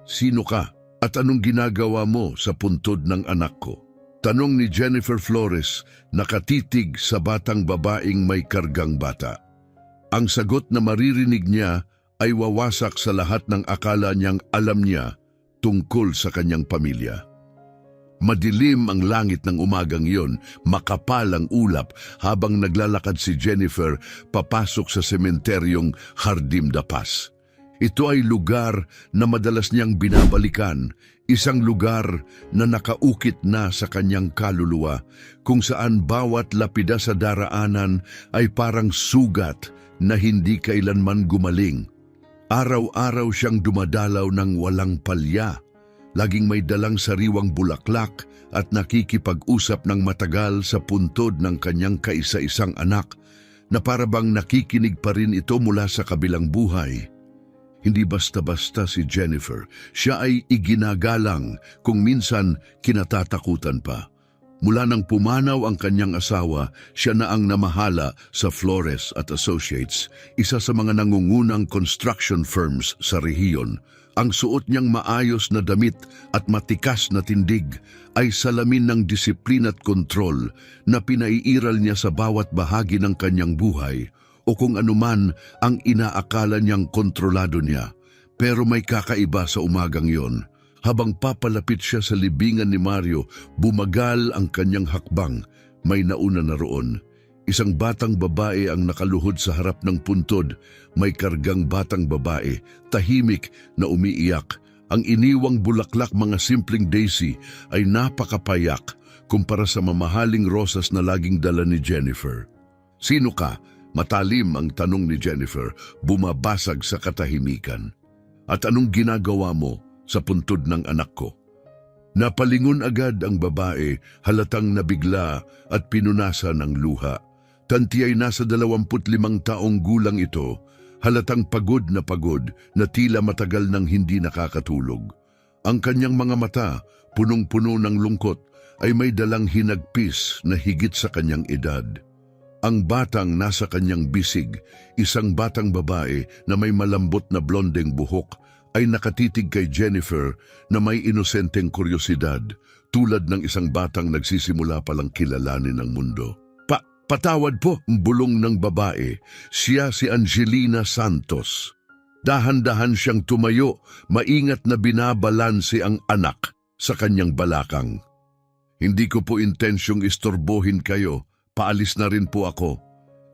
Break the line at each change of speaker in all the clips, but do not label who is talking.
Sino ka at anong ginagawa mo sa puntod ng anak ko? Tanong ni Jennifer Flores, nakatitig sa batang babaeng may kargang bata. Ang sagot na maririnig niya ay wawasak sa lahat ng akala niyang alam niya tungkol sa kanyang pamilya. Madilim ang langit ng umagang iyon, makapal ang ulap habang naglalakad si Jennifer papasok sa sementeryong Hardim da Paz. Ito ay lugar na madalas niyang binabalikan, isang lugar na nakaukit na sa kanyang kaluluwa, kung saan bawat lapida sa daraanan ay parang sugat na hindi kailanman gumaling. Araw-araw siyang dumadalaw ng walang palya, laging may dalang sariwang bulaklak at nakikipag-usap ng matagal sa puntod ng kanyang kaisa-isang anak na parabang nakikinig pa rin ito mula sa kabilang buhay. Hindi basta-basta si Jennifer, siya ay iginagalang, kung minsan kinatatakutan pa. Mula nang pumanaw ang kanyang asawa, siya na ang namahala sa Flores at Associates, isa sa mga nangungunang construction firms sa rehiyon. Ang suot niyang maayos na damit at matikas na tindig ay salamin ng disiplina at kontrol na pinaiiral niya sa bawat bahagi ng kanyang buhay, o kung anuman ang inaakala niyang kontrolado niya. Pero may kakaiba sa umagang yon. Habang papalapit siya sa libingan ni Mario, bumagal ang kanyang hakbang. May nauna na roon. Isang batang babae ang nakaluhod sa harap ng puntod. May kargang batang babae, tahimik na umiiyak. Ang iniwang bulaklak, mga simpleng daisy, ay napakapayak kumpara sa mamahaling rosas na laging dala ni Jennifer. Sino ka? Matalim ang tanong ni Jennifer, bumabasag sa katahimikan. At anong ginagawa mo sa puntod ng anak ko? Napalingon agad ang babae, halatang nabigla at pinunasan ng luha. Tanti ay nasa 25 taong gulang ito, halatang pagod na tila matagal nang hindi nakakatulog. Ang kanyang mga mata, punong-puno ng lungkot, ay may dalang hinagpis na higit sa kanyang edad. Ang batang nasa kanyang bisig, isang batang babae na may malambot na blondeng buhok, ay nakatitig kay Jennifer na may inosenteng kuryosidad, tulad ng isang batang nagsisimula palang kilalanin ang mundo. Patawad po, bulong ng babae. Siya si Angelina Santos. Dahan-dahan siyang tumayo, maingat na binabalanse ang anak sa kanyang balakang. Hindi ko po intensyong istorbohin kayo. Paalis na rin po ako.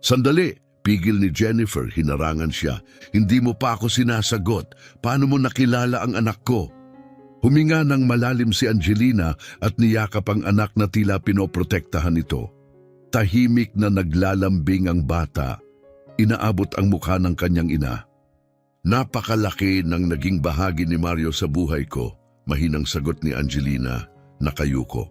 Sandali, pigil ni Jennifer, hinarangan siya. Hindi mo pa ako sinasagot. Paano mo nakilala ang anak ko? Huminga ng malalim si Angelina at niyakap ang anak na tila pinoprotektahan ito. Tahimik na naglalambing ang bata. Inaabot ang mukha ng kanyang ina. Napakalaki ng naging bahagi ni Mario sa buhay ko, mahinang sagot ni Angelina, nakayuko.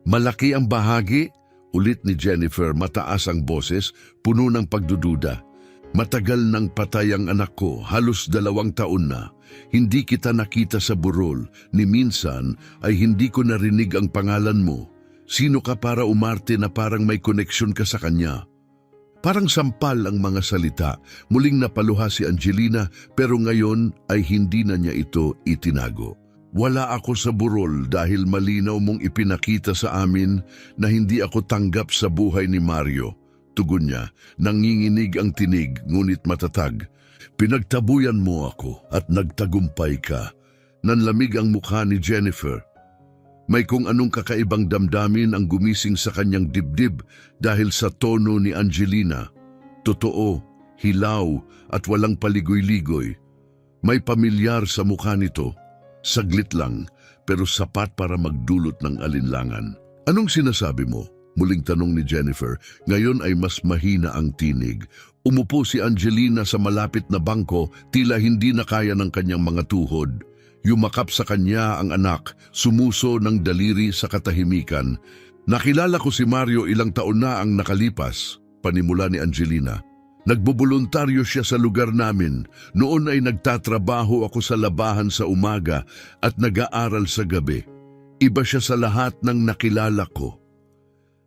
Malaki ang bahagi? Ulit ni Jennifer, mataas ang boses, puno ng pagdududa. Matagal nang patay ang anak ko, halos 2 taon na. Hindi kita nakita sa burol, ni minsan ay hindi ko narinig ang pangalan mo. Sino ka para umarte na parang may koneksyon ka sa kanya? Parang sampal ang mga salita. Muling napaluha si Angelina, pero ngayon ay hindi na niya ito itinago. Wala ako sa burol dahil malinaw mong ipinakita sa amin na hindi ako tanggap sa buhay ni Mario. Tugon niya, nanginginig ang tinig ngunit matatag. Pinagtabuyan mo ako at nagtagumpay ka. Nanlamig ang mukha ni Jennifer. May kung anong kakaibang damdamin ang gumising sa kanyang dibdib dahil sa tono ni Angelina. Totoo, hilaw at walang paligoy-ligoy. May pamilyar sa mukha nito. Saglit lang, pero sapat para magdulot ng alinlangan. Anong sinasabi mo? Muling tanong ni Jennifer. Ngayon ay mas mahina ang tinig. Umupo si Angelina sa malapit na bangko, tila hindi na kaya ng kanyang mga tuhod. Yumakap sa kanya ang anak, sumuso ng daliri sa katahimikan. Nakilala ko si Mario ilang taon na ang nakalipas, panimula ni Angelina. Nagboboluntaryo siya sa lugar namin. Noon ay nagtatrabaho ako sa labahan sa umaga at nag-aaral sa gabi. Iba siya sa lahat ng nakilala ko.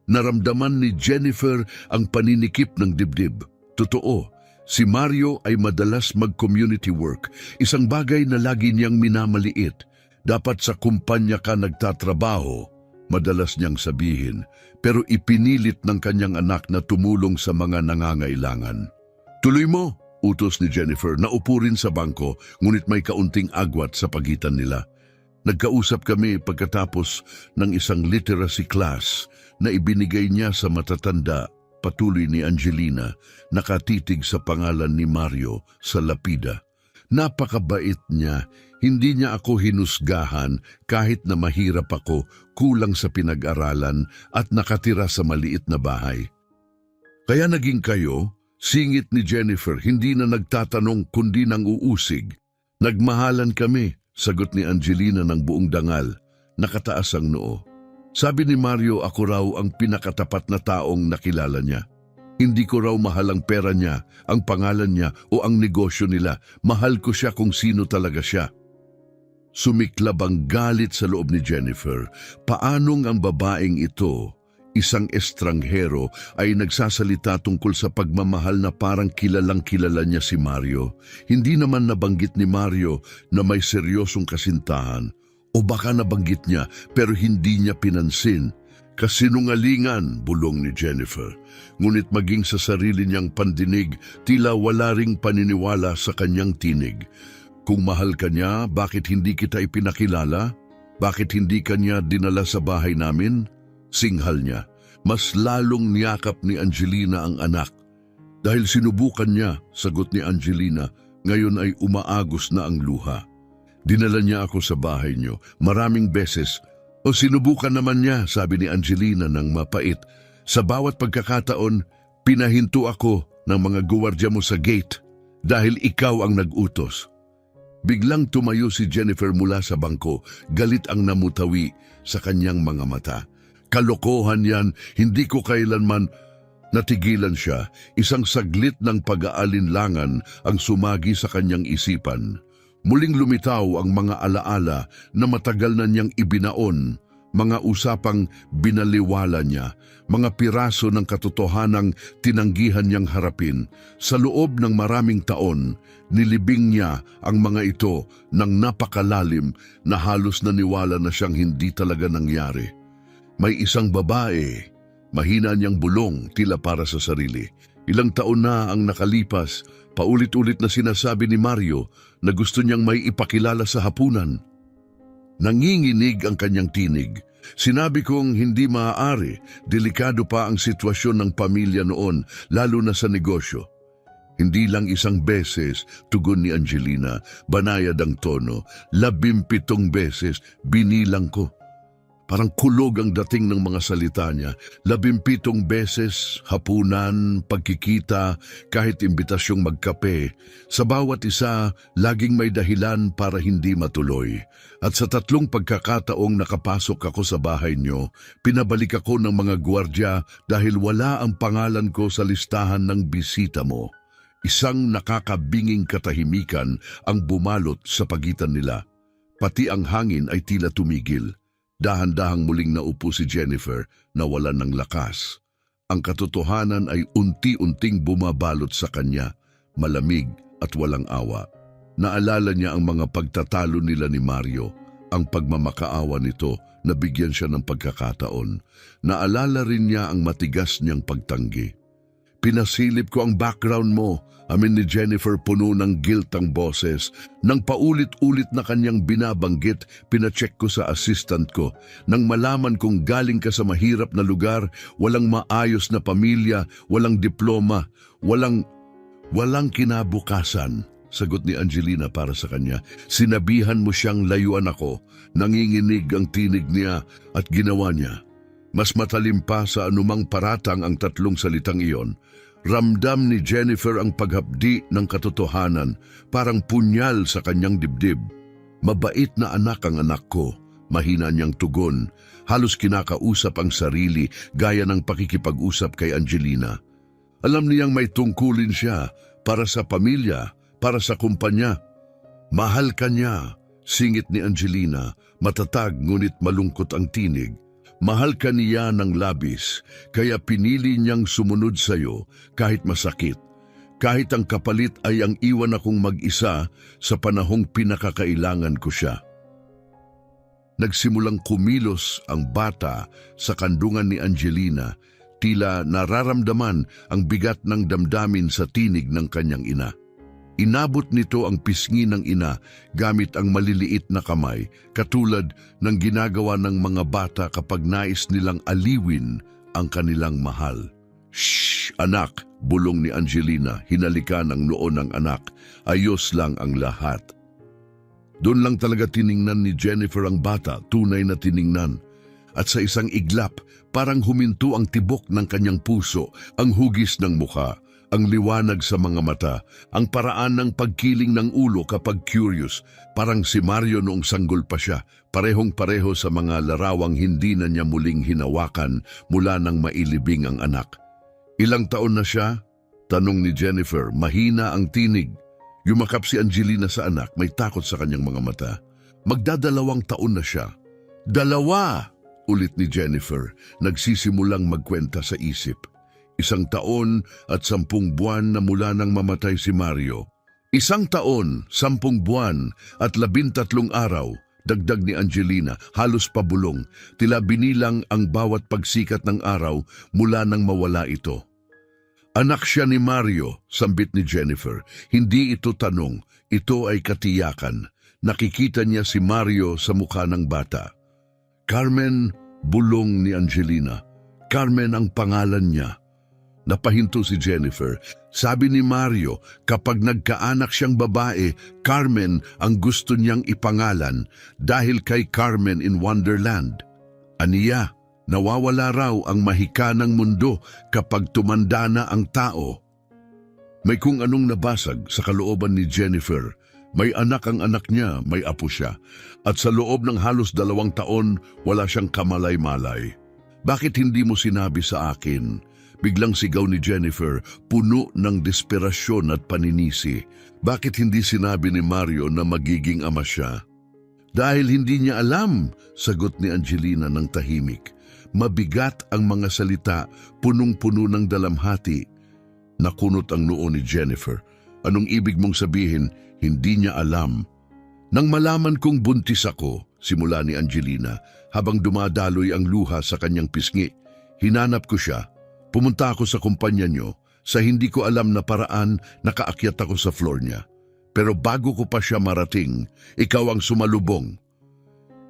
Naramdaman ni Jennifer ang paninikip ng dibdib. Totoo, Si Mario ay madalas mag-community work, isang bagay na lagi niyang minamaliit. Dapat sa kumpanya ka nagtatrabaho, madalas niyang sabihin, pero ipinilit ng kanyang anak na tumulong sa mga nangangailangan. Tuloy mo, utos ni Jennifer. Naupo rin sa bangko, ngunit may kaunting agwat sa pagitan nila. Nagkausap kami pagkatapos ng isang literacy class na ibinigay niya sa matatanda, patuloy ni Angelina, nakatitig sa pangalan ni Mario sa lapida. Napakabait niya, hindi niya ako hinusgahan kahit na mahirap ako, kulang sa pinag-aralan at nakatira sa maliit na bahay. Kaya naging kayo, singit ni Jennifer, hindi na nagtatanong kundi nang uusig. Nagmahalan kami, sagot ni Angelina ng buong dangal, nakataas ang noo. Sabi ni Mario, ako raw ang pinakatapat na taong nakilala niya. Hindi ko raw mahal ang pera niya, ang pangalan niya o ang negosyo nila. Mahal ko siya kung sino talaga siya. Sumiklab ang galit sa loob ni Jennifer. Paanong ang babaeng ito, isang estranghero, ay nagsasalita tungkol sa pagmamahal na parang kilalang kilala niya si Mario? Hindi naman nabanggit ni Mario na may seryosong kasintahan. O baka nabanggit niya pero hindi niya pinansin. Kasinungalingan, bulong ni Jennifer. Ngunit maging sa sarili niyang pandinig, tila wala ring paniniwala sa kanyang tinig. Kung mahal ka niya, bakit hindi kita ipinakilala? Bakit hindi ka niya dinala sa bahay namin? Singhal niya. Mas lalong niyakap ni Angelina ang anak. Dahil sinubukan niya, sagot ni Angelina, ngayon ay umaagos na ang luha. Dinala niya ako sa bahay niyo maraming beses. O sinubukan naman niya, sabi ni Angelina ng mapait. Sa bawat pagkakataon, pinahinto ako ng mga guwardiya mo sa gate dahil ikaw ang nag-utos. Biglang tumayo si Jennifer mula sa bangko, galit ang namutawi sa kanyang mga mata. Kalokohan yan, hindi ko kailanman. Natigilan siya, isang saglit ng pag-aalinlangan ang sumagi sa kanyang isipan. Muling lumitaw ang mga alaala na matagal na niyang ibinaon, mga usapang binaliwala niya, mga piraso ng katotohanang tinanggihan niyang harapin. Sa loob ng maraming taon, nilibing niya ang mga ito ng napakalalim na halos naniwala na siyang hindi talaga nangyari. May isang babae, mahina niyang bulong tila para sa sarili. Ilang taon na ang nakalipas, paulit-ulit na sinasabi ni Mario na gusto niyang may ipakilala sa hapunan. Nanginginig ang kanyang tinig. Sinabi kong hindi maaari, delikado pa ang sitwasyon ng pamilya noon, lalo na sa negosyo. Hindi lang isang beses, tugon ni Angelina, banayad ang tono, 17 beses, binilang ko. Parang kulog ang dating ng mga salita niya. 17 beses, hapunan, pagkikita, kahit imbitasyong magkape. Sa bawat isa, laging may dahilan para hindi matuloy. At sa 3 pagkakataong nakapasok ako sa bahay niyo, pinabalik ako ng mga gwardya dahil wala ang pangalan ko sa listahan ng bisita mo. Isang nakakabinging katahimikan ang bumalot sa pagitan nila. Pati ang hangin ay tila tumigil. Dahan-dahang muling naupo si Jennifer na wala ng lakas. Ang katotohanan ay unti-unting bumabalot sa kanya, malamig at walang awa. Naalala niya ang mga pagtatalo nila ni Mario, ang pagmamakaawa nito na bigyan siya ng pagkakataon. Naalala rin niya ang matigas niyang pagtanggi. Pinasilip ko ang background mo, amin ni Jennifer, puno ng guilt ang boses. Nang paulit-ulit na kanyang binabanggit, pinacheck ko sa assistant ko. Nang malaman kong galing ka sa mahirap na lugar, walang maayos na pamilya, walang diploma, walang kinabukasan, sagot ni Angelina para sa kanya. Sinabihan mo siyang layuan ako, nanginginig ang tinig niya at ginawa niya. Mas matalim pa sa anumang paratang ang 3 salitang iyon. Ramdam ni Jennifer ang paghapdi ng katotohanan, parang punyal sa kanyang dibdib. Mabait na anak ang anak ko, mahina niyang tugon. Halos kinakausap ang sarili gaya ng pakikipag-usap kay Angelina. Alam niyang may tungkulin siya para sa pamilya, para sa kumpanya. Mahal ka niya, singit ni Angelina, matatag ngunit malungkot ang tinig. Mahal ka niya ng labis, kaya pinili niyang sumunod sa iyo kahit masakit. kahit ang kapalit ay ang iwan akong mag-isa sa panahong pinakakailangan ko siya. Nagsimulang kumilos ang bata sa kandungan ni Angelina, tila nararamdaman ang bigat ng damdamin sa tinig ng kanyang ina. Inabot nito ang pisngi ng ina gamit ang maliliit na kamay, katulad ng ginagawa ng mga bata kapag nais nilang aliwin ang kanilang mahal. "Shh, anak!" bulong ni Angelina, hinalikan ang noo ng anak. Ayos lang ang lahat. Doon lang talaga tiningnan ni Jennifer ang bata, tunay na tiningnan. At sa isang iglap, parang huminto ang tibok ng kanyang puso, ang hugis ng mukha, ang liwanag sa mga mata, ang paraan ng pagkiling ng ulo kapag curious, parang si Mario noong sanggol pa siya, parehong-pareho sa mga larawang hindi na niya muling hinawakan mula nang mailibing ang anak. "Ilang taon na siya?" tanong ni Jennifer, mahina ang tinig. Yumakap si Angelina sa anak, may takot sa kanyang mga mata. "Magdadalawang taon na siya." "Dalawa!" ulit ni Jennifer, nagsisimulang magkwenta sa isip. 1 taon at 10 buwan na mula nang mamatay si Mario. 1 taon, 10 buwan at 13 araw, dagdag ni Angelina, halos pabulong, tila binilang ang bawat pagsikat ng araw mula nang mawala ito. "Anak siya ni Mario," sambit ni Jennifer. Hindi ito tanong, ito ay katiyakan. Nakikita niya si Mario sa mukha ng bata. "Carmen," bulong ni Angelina. "Carmen ang pangalan niya." Napahinto si Jennifer. Sabi ni Mario, kapag nagkaanak siyang babae, Carmen ang gusto niyang ipangalan dahil kay Carmen in Wonderland. Aniya, nawawala raw ang mahika ng mundo kapag tumanda na ang tao. May kung anong nabasag sa kalooban ni Jennifer. May anak ang anak niya, may apo siya. At sa loob ng halos 2 taon, wala siyang kamalay-malay. "Bakit hindi mo sinabi sa akin?" Biglang sigaw ni Jennifer, puno ng desperasyon at paninisi. Bakit hindi sinabi ni Mario na magiging ama siya? "Dahil hindi niya alam," sagot ni Angelina ng tahimik. Mabigat ang mga salita, punong-puno ng dalamhati. Nakunot ang noo ni Jennifer. "Anong ibig mong sabihin, hindi niya alam?" "Nang malaman kong buntis ako," simula ni Angelina, habang dumadaloy ang luha sa kanyang pisngi, "hinanap ko siya. Pumunta ako sa kumpanya niyo. Sa hindi ko alam na paraan, nakaakyat ako sa floor niya. Pero bago ko pa siya marating, ikaw ang sumalubong."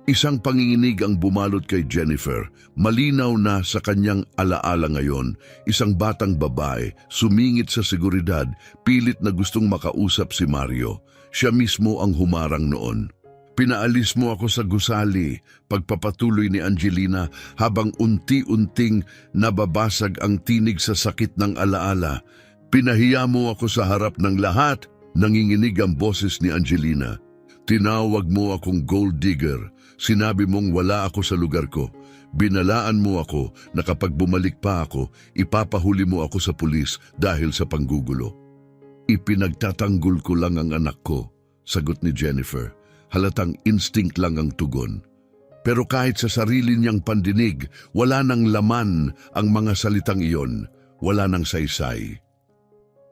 Isang panginginig ang bumalot kay Jennifer. Malinaw na sa kanyang alaala ngayon, isang batang babae, sumingit sa seguridad, pilit na gustong makausap si Mario. Siya mismo ang humarang noon. "Pinaalis mo ako sa gusali," pagpapatuloy ni Angelina habang unti-unting nababasag ang tinig sa sakit ng alaala. "Pinahiya mo ako sa harap ng lahat," nanginginig ang boses ni Angelina. "Tinawag mo akong gold digger. Sinabi mong wala ako sa lugar ko. Binalaan mo ako na kapag bumalik pa ako, ipapahuli mo ako sa pulis dahil sa panggugulo." "Ipinagtatanggol ko lang ang anak ko," sagot ni Jennifer. Halatang instinct lang ang tugon. Pero kahit sa sarili niyang pandinig, wala nang laman ang mga salitang iyon, wala nang saysay.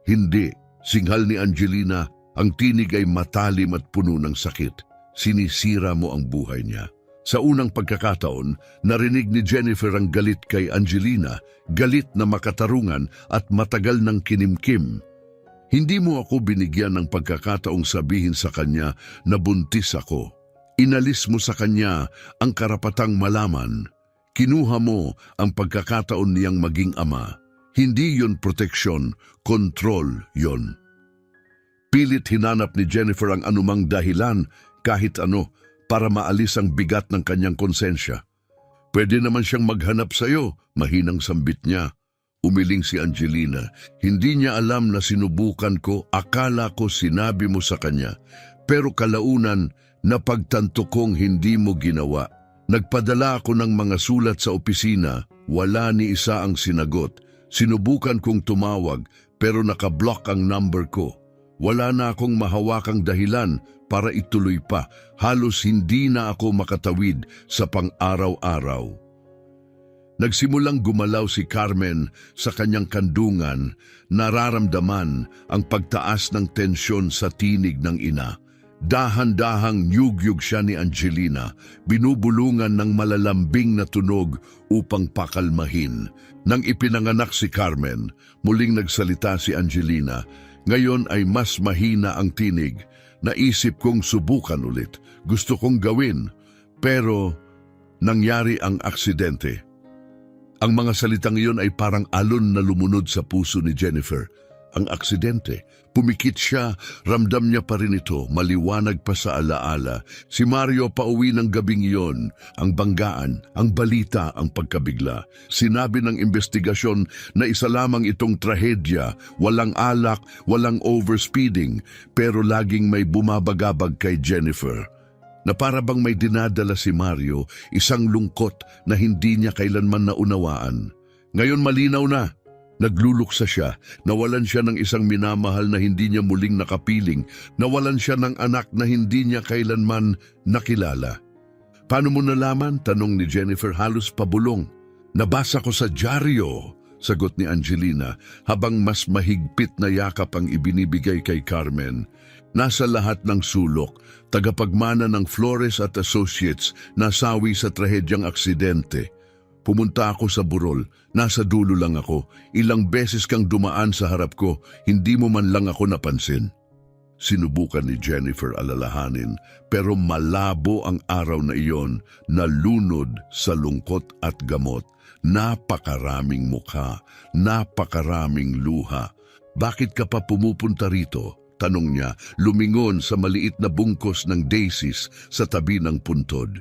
"Hindi," singhal ni Angelina, ang tinig ay matalim at puno ng sakit. "Sinisira mo ang buhay niya." Sa unang pagkakataon, narinig ni Jennifer ang galit kay Angelina, galit na makatarungan at matagal ng kinimkim. "Hindi mo ako binigyan ng pagkakataong sabihin sa kanya na buntis ako. Inalis mo sa kanya ang karapatang malaman. Kinuha mo ang pagkakataon niyang maging ama. Hindi yon proteksyon, kontrol yon." Pilit hinanap ni Jennifer ang anumang dahilan, kahit ano, para maalis ang bigat ng kanyang konsensya. "Pwede naman siyang maghanap sa'yo," mahinang sambit niya. Umiling si Angelina. "Hindi niya alam na sinubukan ko, akala ko sinabi mo sa kanya. Pero kalaunan, napagtanto kong hindi mo ginawa. Nagpadala ako ng mga sulat sa opisina, wala ni isa ang sinagot. Sinubukan kong tumawag, pero nakablock ang number ko. Wala na akong mahawakang dahilan para ituloy pa. Halos hindi na ako makatawid sa pang-araw-araw." Nagsimulang gumalaw si Carmen sa kanyang kandungan, nararamdaman ang pagtaas ng tensyon sa tinig ng ina. Dahan-dahang nyugyug siya ni Angelina, binubulungan ng malalambing na tunog upang pakalmahin. Nang ipinanganak si Carmen, muling nagsalita si Angelina. Ngayon ay mas mahina ang tinig. Naisip kong subukan ulit. Gusto kong gawin, pero nangyari ang aksidente. Ang mga salitang iyon ay parang alon na lumunod sa puso ni Jennifer. Ang aksidente. Pumikit siya, ramdam niya pa rin ito, maliwanag pa sa alaala. Si Mario pauwi ng gabing iyon, ang banggaan, ang balita, ang pagkabigla. Sinabi ng investigasyon na isa lamang itong trahedya, walang alak, walang overspeeding, pero laging may bumabagabag kay Jennifer. Na para bang may dinadala si Mario, isang lungkot na hindi niya kailanman naunawaan. Ngayon malinaw na. Nagluluksa siya, nawalan siya ng isang minamahal na hindi niya muling nakapiling, nawalan siya ng anak na hindi niya kailanman nakilala. Paano mo nalaman? Tanong ni Jennifer halos pabulong. Nabasa ko sa dyaryo, sagot ni Angelina habang mas mahigpit na yakap ang ibinibigay kay Carmen. Nasa lahat ng sulok, tagapagmana ng Flores at Associates nasawi sa trahedyang aksidente. Pumunta ako sa burol, nasa dulo lang ako. Ilang beses kang dumaan sa harap ko, hindi mo man lang ako napansin. Sinubukan ni Jennifer alalahanin, pero malabo ang araw na iyon, nalunod sa lungkot at gamot. Napakaraming mukha, napakaraming luha. Bakit ka pa pumupunta rito? Tanong niya, lumingon sa maliit na bungkos ng daisies sa tabi ng puntod.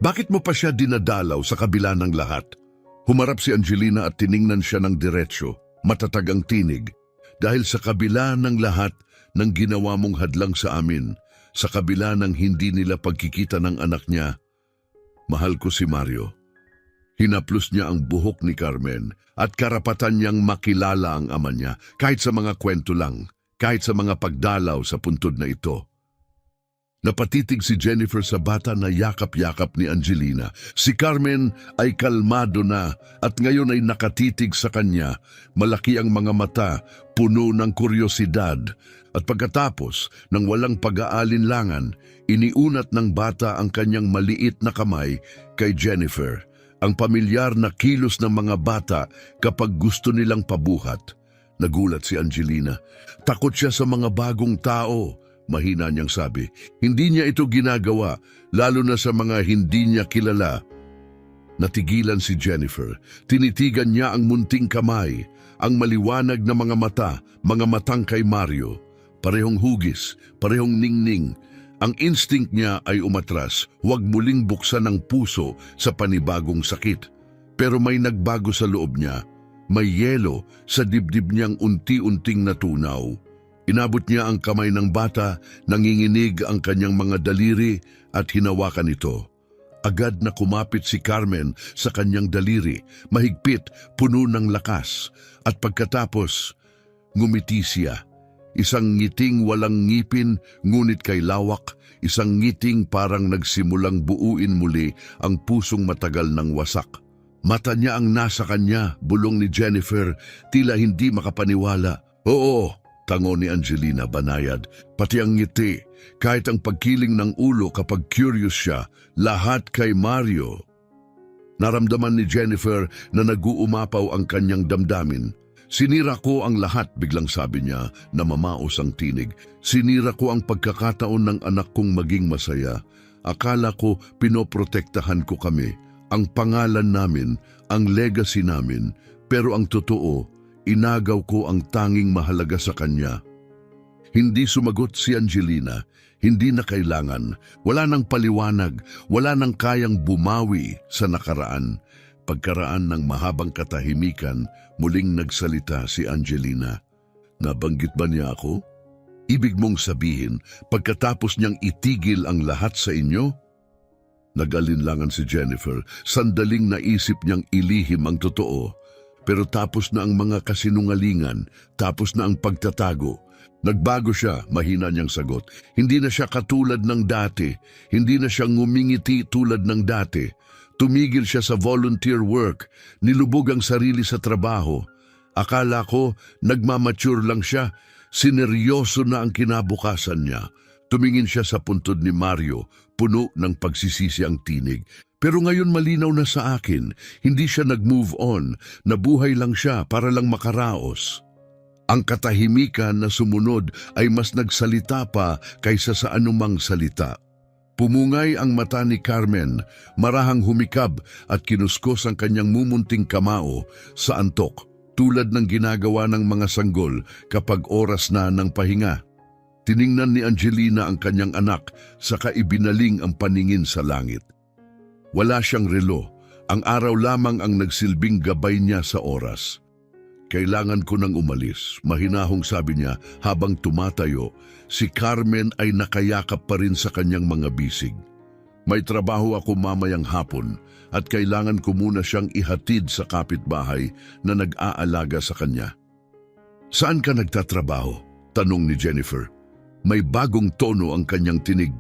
Bakit mo pa siya dinadalaw sa kabila ng lahat? Humarap si Angelina at tiningnan siya ng diretsyo, matatag ang tinig. Dahil sa kabila ng lahat ng ginawa mong hadlang sa amin, sa kabila ng hindi nila pagkikita ng anak niya, mahal ko si Mario. Hinaplos niya ang buhok ni Carmen at karapatan niyang makilala ang ama niya kahit sa mga kwento lang, kahit sa mga pagdalaw sa puntod na ito. Napatitig si Jennifer sa bata na yakap-yakap ni Angelina. Si Carmen ay kalmado na at ngayon ay nakatitig sa kanya. Malaki ang mga mata, puno ng kuryosidad. At pagkatapos ng walang pag-aalinlangan, iniunat ng bata ang kanyang maliit na kamay kay Jennifer. Ang pamilyar na kilos ng mga bata kapag gusto nilang pabuhat. Nagulat si Angelina. Takot siya sa mga bagong tao. Mahina niyang sabi, hindi niya ito ginagawa, lalo na sa mga hindi niya kilala. Natigilan si Jennifer. Tinitigan niya ang munting kamay, ang maliwanag na mga matang kay Mario. Parehong hugis, parehong ningning. Ang instinct niya ay umatras, huwag muling buksan ang puso sa panibagong sakit. Pero may nagbago sa loob niya. May yelo sa dibdib niyang unti-unting natunaw. Inabot niya ang kamay ng bata, nanginginig ang kanyang mga daliri at hinawakan ito. Agad na kumapit si Carmen sa kanyang daliri, mahigpit, puno ng lakas. At pagkatapos, ngumiti siya. Isang ngiting walang ngipin, ngunit kay lawak, isang ngiting parang nagsimulang buuin muli ang pusong matagal ng wasak. Mata niya ang nasa kanya, bulong ni Jennifer, tila hindi makapaniwala. Oo, tango ni Angelina banayad, pati ang ngiti, kahit ang pagkiling ng ulo kapag curious siya, lahat kay Mario. Naramdaman ni Jennifer na nag-uumapaw ang kanyang damdamin. Sinira ko ang lahat, biglang sabi niya na mamaos ang tinig. Sinira ko ang pagkakataon ng anak kong maging masaya. Akala ko pinoprotektahan ko kami, ang pangalan namin, ang legacy namin, pero ang totoo, inagaw ko ang tanging mahalaga sa kanya. Hindi sumagot si Angelina, hindi na kailangan, wala nang paliwanag, wala nang kayang bumawi sa nakaraan. Pagkaraan ng mahabang katahimikan, muling nagsalita si Angelina. Nabanggit ba niya ako? Ibig mong sabihin, pagkatapos niyang itigil ang lahat sa inyo? Nag-alinlangan si Jennifer, sandaling naisip niyang ilihim ang totoo. Pero tapos na ang mga kasinungalingan, tapos na ang pagtatago. Nagbago siya, mahina niyang sagot. Hindi na siya katulad ng dati, hindi na siya ngumingiti tulad ng dati. Tumigil siya sa volunteer work, nilubog ang sarili sa trabaho. Akala ko nagmamature lang siya, sineryoso na ang kinabukasan niya. Tumingin siya sa puntod ni Mario, puno ng pagsisisi ang tinig. Pero ngayon malinaw na sa akin, hindi siya nag-move on, nabuhay lang siya para lang makaraos. Ang katahimikan na sumunod ay mas nagsalita pa kaysa sa anumang salita. Pumungay ang mata ni Carmen, marahang humikab at kinuskos ang kanyang mumunting kamao sa antok, tulad ng ginagawa ng mga sanggol kapag oras na ng pahinga. Tiningnan ni Angelina ang kanyang anak, saka ibinaling ang paningin sa langit. Wala siyang relo, ang araw lamang ang nagsilbing gabay niya sa oras. Kailangan ko nang umalis, mahinahong sabi niya habang tumatayo. Si Carmen ay nakayakap pa rin sa kanyang mga bisig. May trabaho ako mamayang hapon at kailangan ko muna siyang ihatid sa kapitbahay na nag-aalaga sa kanya. Saan ka nagtatrabaho? Tanong ni Jennifer. May bagong tono ang kanyang tinig.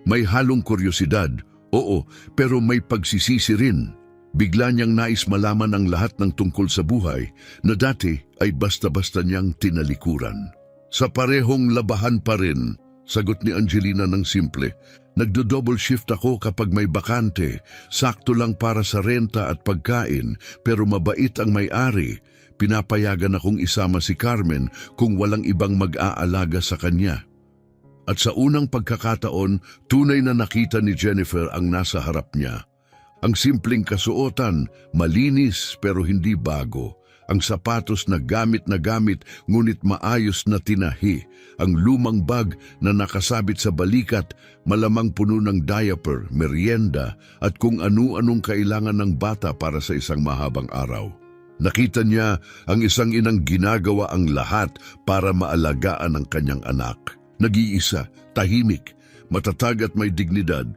May halong kuryosidad. Oo, pero may pagsisisi rin. Bigla niyang nais malaman ang lahat ng tungkol sa buhay na dati ay basta-basta niyang tinalikuran. Sa parehong labahan pa rin, sagot ni Angelina ng simple. Nagdo-double shift ako kapag may bakante, sakto lang para sa renta at pagkain, pero mabait ang may-ari. Pinapayagan akong isama si Carmen kung walang ibang mag-aalaga sa kanya. At sa unang pagkakataon, tunay na nakita ni Jennifer ang nasa harap niya. Ang simpleng kasuotan, malinis pero hindi bago. Ang sapatos na gamit ngunit maayos na tinahi. Ang lumang bag na nakasabit sa balikat, malamang puno ng diaper, merienda at kung ano-anong kailangan ng bata para sa isang mahabang araw. Nakita niya ang isang inang ginagawa ang lahat para maalagaan ang kanyang anak. Nag-iisa, tahimik, matatag at may dignidad.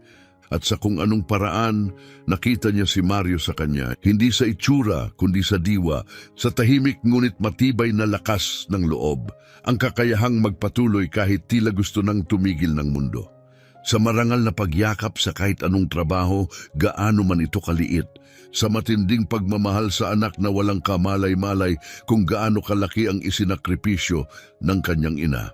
At sa kung anong paraan, nakita niya si Mario sa kanya, hindi sa itsura kundi sa diwa, sa tahimik ngunit matibay na lakas ng loob, ang kakayahang magpatuloy kahit tila gusto nang tumigil ng mundo. Sa marangal na pagyakap sa kahit anong trabaho, gaano man ito kaliit, sa matinding pagmamahal sa anak na walang kamalay-malay kung gaano kalaki ang isinakripisyo ng kanyang ina.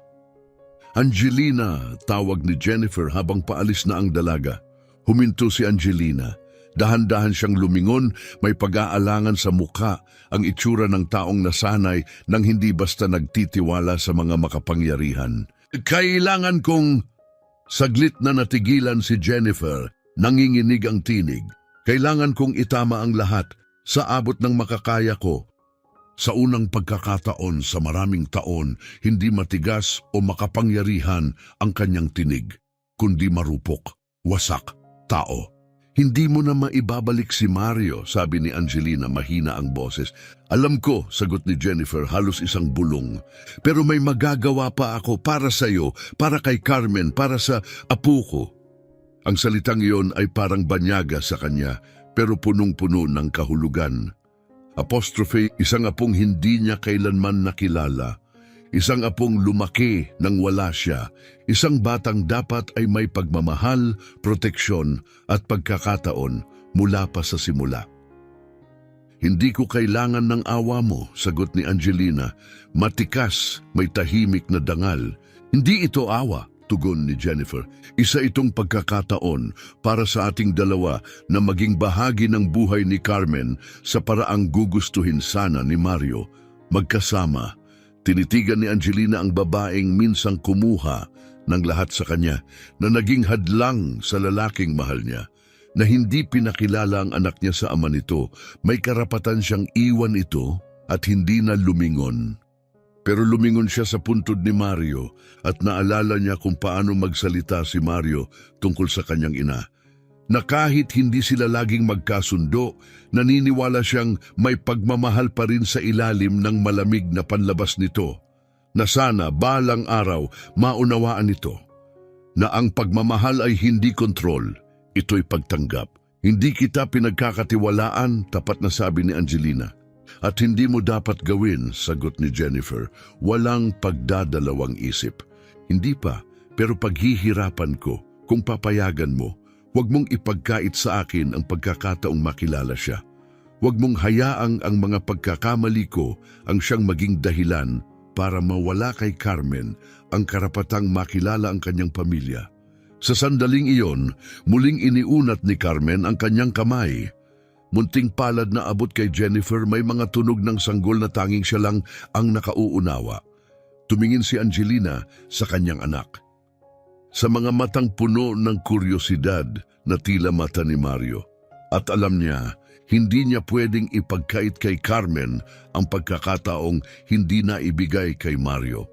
Angelina, tawag ni Jennifer habang paalis na ang dalaga. Huminto si Angelina. Dahan-dahan siyang lumingon, may pag-aalangan sa mukha, ang itsura ng taong nasanay nang hindi basta nagtitiwala sa mga makapangyarihan. Kailangan kong... Saglit na natigilan si Jennifer, nanginginig ang tinig. Kailangan kong itama ang lahat sa abot ng makakaya ko. Sa unang pagkakataon sa maraming taon, hindi matigas o makapangyarihan ang kanyang tinig, kundi marupok, wasak, tao. Hindi mo na maibabalik si Mario, sabi ni Angelina, mahina ang boses. Alam ko, sagot ni Jennifer, halos isang bulong. Pero may magagawa pa ako para sa iyo, para kay Carmen, para sa apo ko. Ang salitang iyon ay parang banyaga sa kanya, pero punong-puno ng kahulugan. Apostrophe, isang apong hindi niya kailanman nakilala. Isang apong lumaki nang wala siya. Isang batang dapat ay may pagmamahal, proteksyon at pagkakataon mula pa sa simula. Hindi ko kailangan ng awa mo, sagot ni Angelina. Matikas, may tahimik na dangal. Hindi ito awa, tugon ni Jennifer. Isa itong pagkakataon para sa ating dalawa na maging bahagi ng buhay ni Carmen sa paraang gugustuhin sana ni Mario. Magkasama. Tinitigan ni Angelina ang babaeng minsang kumuha ng lahat sa kanya, na naging hadlang sa lalaking mahal niya, na hindi pinakilala ang anak niya sa ama nito. May karapatan siyang iwan ito at hindi na lumingon. Pero lumingon siya sa puntod ni Mario at naalala niya kung paano magsalita si Mario tungkol sa kanyang ina. Na kahit hindi sila laging magkasundo, naniniwala siyang may pagmamahal pa rin sa ilalim ng malamig na panlabas nito, na sana balang araw maunawaan nito, na ang pagmamahal ay hindi kontrol, ito'y pagtanggap. Hindi kita pinagkakatiwalaan, tapat na sabi ni Angelina. At hindi mo dapat gawin, sagot ni Jennifer, walang pagdadalawang isip. Hindi pa, pero paghihirapan ko kung papayagan mo. Huwag mong ipagkait sa akin ang pagkakataong makilala siya. Huwag mong hayaang ang mga pagkakamali ko ang siyang maging dahilan para mawala kay Carmen ang karapatang makilala ang kanyang pamilya. Sa sandaling iyon, muling iniunat ni Carmen ang kanyang kamay. Munting palad na abot kay Jennifer, may mga tunog ng sanggol na tanging siya lang ang nakauunawa. Tumingin si Angelina sa kanyang anak. Sa mga matang puno ng kuryosidad na tila mata ni Mario. At alam niya, hindi niya pwedeng ipagkait kay Carmen ang pagkakataong hindi na ibigay kay Mario.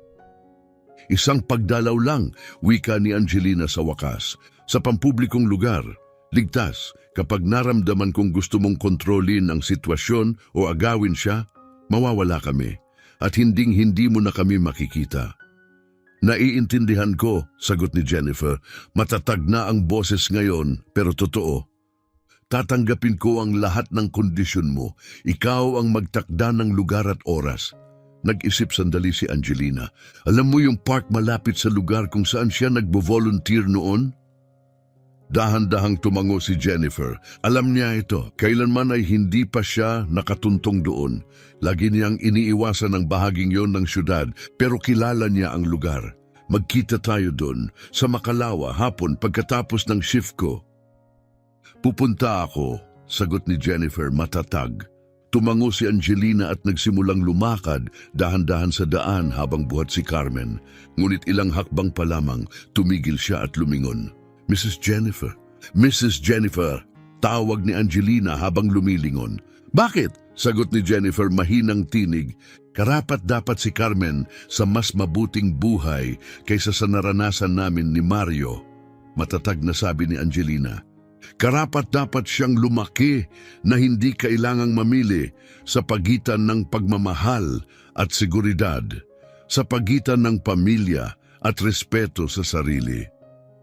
Isang pagdalaw lang, wika ni Angelina sa wakas, sa pampublikong lugar. Ligtas, kapag naramdaman kong gusto mong kontrolin ang sitwasyon o agawin siya, mawawala kami at hindi mo na kami makikita. Naiintindihan ko, sagot ni Jennifer. Matatag na ang boses ngayon, pero totoo. Tatanggapin ko ang lahat ng kondisyon mo. Ikaw ang magtakda ng lugar at oras. Nag-isip sandali si Angelina. Alam mo yung park malapit sa lugar kung saan siya nagbo-volunteer noon? Dahan-dahang tumango si Jennifer. Alam niya ito. Kailanman ay hindi pa siya nakatuntong doon. Lagi niyang iniiwasan ang bahaging yon ng syudad, pero kilala niya ang lugar. Magkita tayo doon, sa Makalawa, hapon pagkatapos ng shift ko. Pupunta ako, sagot ni Jennifer matatag. Tumango si Angelina at nagsimulang lumakad dahan-dahan sa daan habang buhat si Carmen. Ngunit ilang hakbang pa lamang, tumigil siya at lumingon. Mrs. Jennifer, Mrs. Jennifer, tawag ni Angelina habang lumilingon. Bakit? Sagot ni Jennifer mahinang tinig. Karapat dapat si Carmen sa mas mabuting buhay kaysa sa naranasan namin ni Mario. Matatag na sabi ni Angelina. Karapat dapat siyang lumaki na hindi kailangang mamili sa pagitan ng pagmamahal at seguridad, sa pagitan ng pamilya at respeto sa sarili.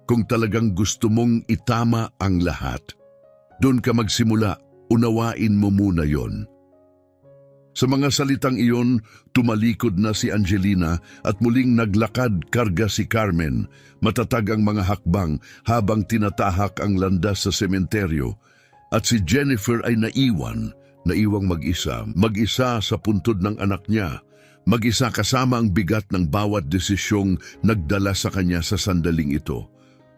Kung talagang gusto mong itama ang lahat, doon ka magsimula, unawain mo muna yon. Sa mga salitang iyon, tumalikod na si Angelina at muling naglakad karga si Carmen. Matatag ang mga hakbang habang tinatahak ang landas sa sementeryo. At si Jennifer ay naiwang mag-isa sa puntod ng anak niya. Mag-isa kasama ang bigat ng bawat desisyong nagdala sa kanya sa sandaling ito.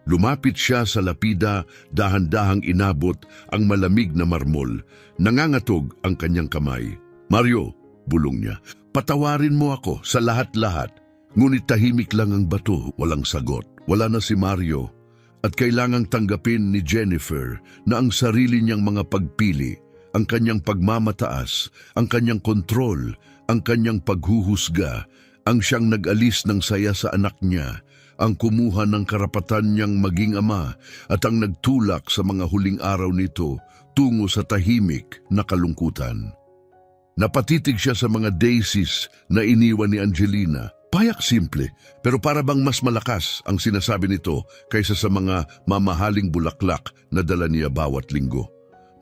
Lumapit siya sa lapida, dahan-dahang inabot ang malamig na marmol. Nangangatog ang kanyang kamay. Mario, bulong niya, patawarin mo ako sa lahat-lahat. Ngunit tahimik lang ang bato, walang sagot. Wala na si Mario. At kailangang tanggapin ni Jennifer na ang sarili niyang mga pagpili, ang kanyang pagmamataas, ang kanyang kontrol, ang kanyang paghuhusga, ang siyang nag-alis ng saya sa anak niya, ang kumuha ng karapatan niyang maging ama at ang nagtulak sa mga huling araw nito tungo sa tahimik na kalungkutan. Napatitig siya sa mga daisies na iniwan ni Angelina. Payak simple, pero para bang mas malakas ang sinasabi nito kaysa sa mga mamahaling bulaklak na dala niya bawat linggo.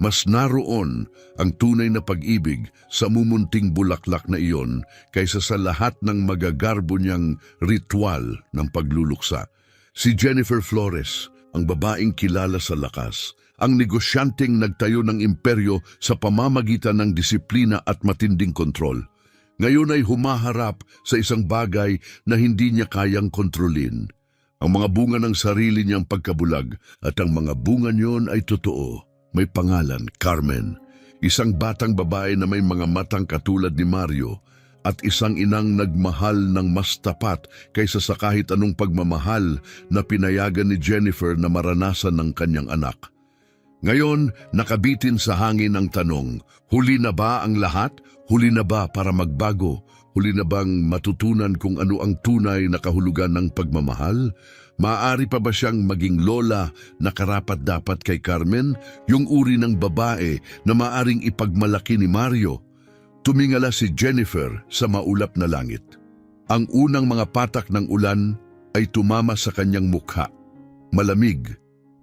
Mas naroon ang tunay na pag-ibig sa mumunting bulaklak na iyon kaysa sa lahat ng magagarbo niyang ritual ng pagluluksa. Si Jennifer Flores, ang babaeng kilala sa lakas, ang negosyanteng nagtayo ng imperyo sa pamamagitan ng disiplina at matinding kontrol. Ngayon ay humaharap sa isang bagay na hindi niya kayang kontrolin. Ang mga bunga ng sarili niyang pagkabulag at ang mga bunga niyon ay totoo. May pangalan, Carmen, isang batang babae na may mga matang katulad ni Mario at isang inang nagmahal ng mas tapat kaysa sa kahit anong pagmamahal na pinayagan ni Jennifer na maranasan ng kanyang anak. Ngayon, nakabitin sa hangin ang tanong, huli na ba ang lahat? Huli na ba para magbago? Huli na bang matutunan kung ano ang tunay na kahulugan ng pagmamahal? Maaari pa ba siyang maging lola na karapat-dapat kay Carmen, yung uri ng babae na maaring ipagmalaki ni Mario? Tumingala si Jennifer sa maulap na langit. Ang unang mga patak ng ulan ay tumama sa kanyang mukha. Malamig,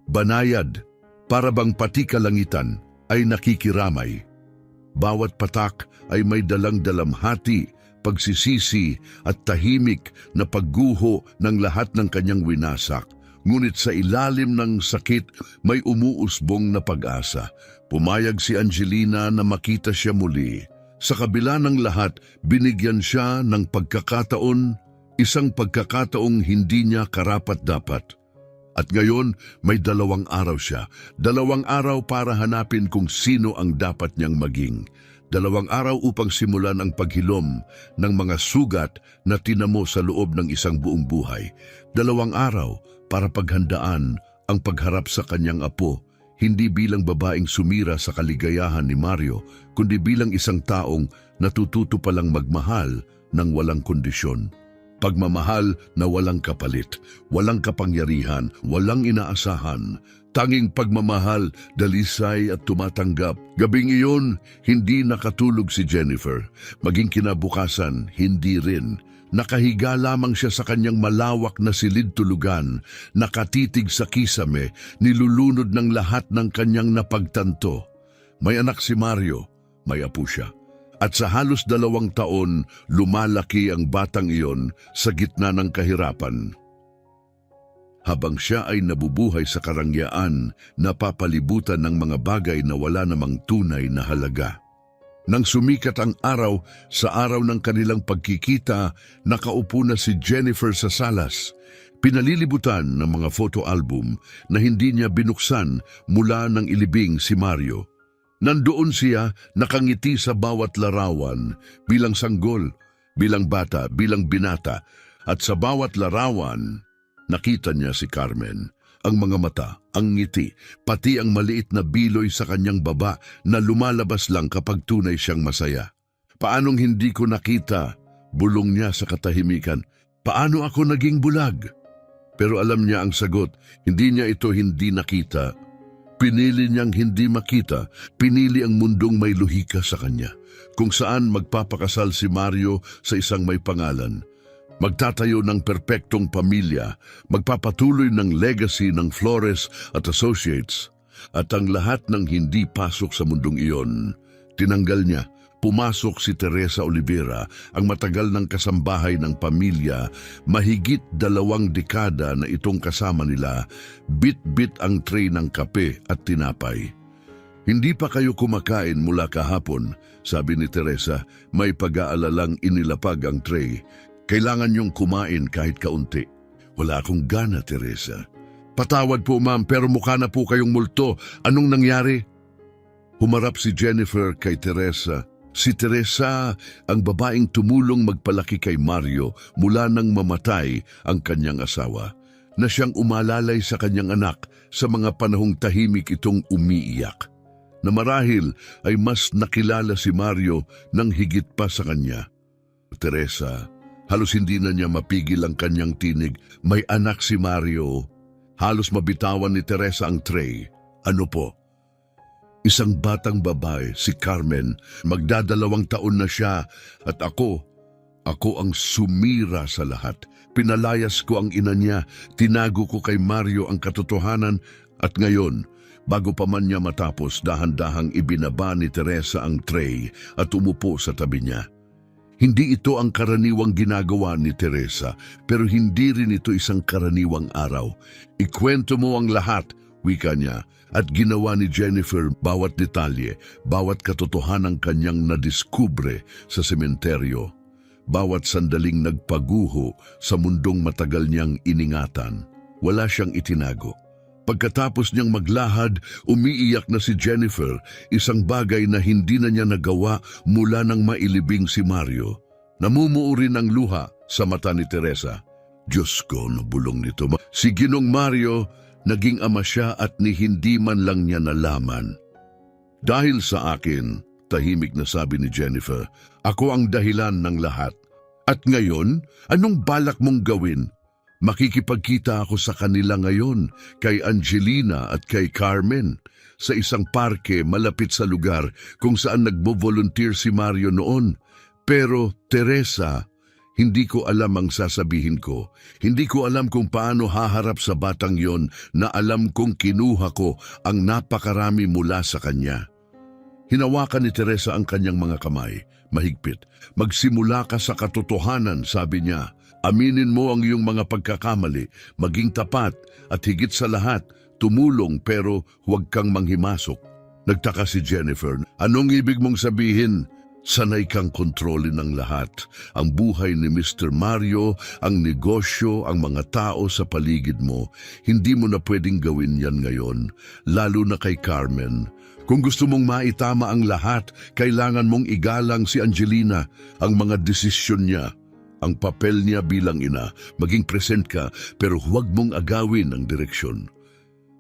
banayad, para bang pati kalangitan ay nakikiramay. Bawat patak ay may dalang dalamhati, pagsisisi at tahimik na pagguho ng lahat ng kanyang winasak. Ngunit sa ilalim ng sakit, may umuusbong na pag-asa. Pumayag si Angelina na makita siya muli. Sa kabila ng lahat, binigyan siya ng pagkakataon, isang pagkakataong hindi niya karapat-dapat. At ngayon, may 2 araw siya. 2 araw para hanapin kung sino ang dapat niyang maging. 2 araw upang simulan ang paghilom ng mga sugat na tinamo sa loob ng isang buong buhay. 2 araw para paghandaan ang pagharap sa kanyang apo, hindi bilang babaeng sumira sa kaligayahan ni Mario, kundi bilang isang taong natututo palang magmahal ng walang kondisyon. Pagmamahal na walang kapalit, walang kapangyarihan, walang inaasahan. Tanging pagmamahal, dalisay at tumatanggap. Gabing iyon, hindi nakatulog si Jennifer. Maging kinabukasan, hindi rin. Nakahiga lamang siya sa kanyang malawak na silid-tulugan, nakatitig sa kisame, nilulunod ng lahat ng kanyang napagtanto. May anak si Mario, may apo siya. At sa halos 2 taon, lumalaki ang batang iyon sa gitna ng kahirapan. Habang siya ay nabubuhay sa karangyaan, napapalibutan ng mga bagay na wala namang tunay na halaga. Nang sumikat ang araw, sa araw ng kanilang pagkikita, nakaupo na si Jennifer sa salas. Pinalilibutan ng mga photo album na hindi niya binuksan mula nang ilibing si Mario. Nandoon siya nakangiti sa bawat larawan, bilang sanggol, bilang bata, bilang binata, at sa bawat larawan, nakita niya si Carmen. Ang mga mata, ang ngiti, pati ang maliit na biloy sa kanyang baba na lumalabas lang kapag tunay siyang masaya. Paanong hindi ko nakita? Bulong niya sa katahimikan. Paano ako naging bulag? Pero alam niya ang sagot, hindi niya ito hindi nakita. Pinili niyang hindi makita, pinili ang mundong may luhika sa kanya, kung saan magpapakasal si Mario sa isang may pangalan. Magtatayo ng perpektong pamilya, magpapatuloy ng legacy ng Flores at Associates, at ang lahat ng hindi pasok sa mundong iyon, tinanggal niya. Pumasok si Teresa Oliveira, ang matagal ng kasambahay ng pamilya, mahigit 2 dekada na itong kasama nila, bit-bit ang tray ng kape at tinapay. Hindi pa kayo kumakain mula kahapon, sabi ni Teresa, may pag-aalalang inilapag ang tray. Kailangan niyong kumain kahit kaunti. Wala akong gana, Teresa. Patawad po, ma'am, pero mukha na po kayong multo. Anong nangyari? Humarap si Jennifer kay Teresa. Si Teresa, ang babaeng tumulong magpalaki kay Mario mula nang mamatay ang kanyang asawa, na siyang umalalay sa kanyang anak sa mga panahong tahimik itong umiiyak, na marahil ay mas nakilala si Mario nang higit pa sa kanya. Teresa, halos hindi na niya mapigil ang kanyang tinig. May anak si Mario. Halos mabitawan ni Teresa ang tray. Ano po? Isang batang babae, si Carmen. Magdadalawang taon na siya at ako ang sumira sa lahat. Pinalayas ko ang ina niya, tinago ko kay Mario ang katotohanan at ngayon, bago pa man niya matapos, dahan-dahang ibinaba ni Teresa ang tray at umupo sa tabi niya. Hindi ito ang karaniwang ginagawa ni Teresa, pero hindi rin ito isang karaniwang araw. Ikwento mo ang lahat, wika niya, at ginawa ni Jennifer bawat detalye, bawat katotohanang kanyang nadiskubre sa sementeryo, bawat sandaling nagpaguho sa mundong matagal niyang iningatan. Wala siyang itinago. Pagkatapos niyang maglahad, umiiyak na si Jennifer, isang bagay na hindi na niya nagawa mula nang mailibing si Mario. Namumuo rin ang luha sa mata ni Teresa. Diyos ko, nabulong nito. Si Ginong Mario, naging ama siya at ni hindi man lang niya nalaman. Dahil sa akin, tahimik na sabi ni Jennifer, ako ang dahilan ng lahat. At ngayon, anong balak mong gawin? Makikipagkita ako sa kanila ngayon, kay Angelina at kay Carmen, sa isang parke malapit sa lugar kung saan nagbo-volunteer si Mario noon. Pero, Teresa, hindi ko alam ang sasabihin ko. Hindi ko alam kung paano haharap sa batang yon na alam kong kinuha ko ang napakarami mula sa kanya. Hinawakan ni Teresa ang kanyang mga kamay, mahigpit. Magsimula ka sa katotohanan, sabi niya. Aminin mo ang iyong mga pagkakamali, maging tapat at higit sa lahat, tumulong pero huwag kang manghimasok. Nagtaka si Jennifer, anong ibig mong sabihin? Sanay kang kontrolin ng lahat. Ang buhay ni Mr. Mario, ang negosyo, ang mga tao sa paligid mo. Hindi mo na pwedeng gawin yan ngayon, lalo na kay Carmen. Kung gusto mong maitama ang lahat, kailangan mong igalang si Angelina, ang mga desisyon niya. Ang papel niya bilang ina, maging present ka pero huwag mong agawin ang direksyon.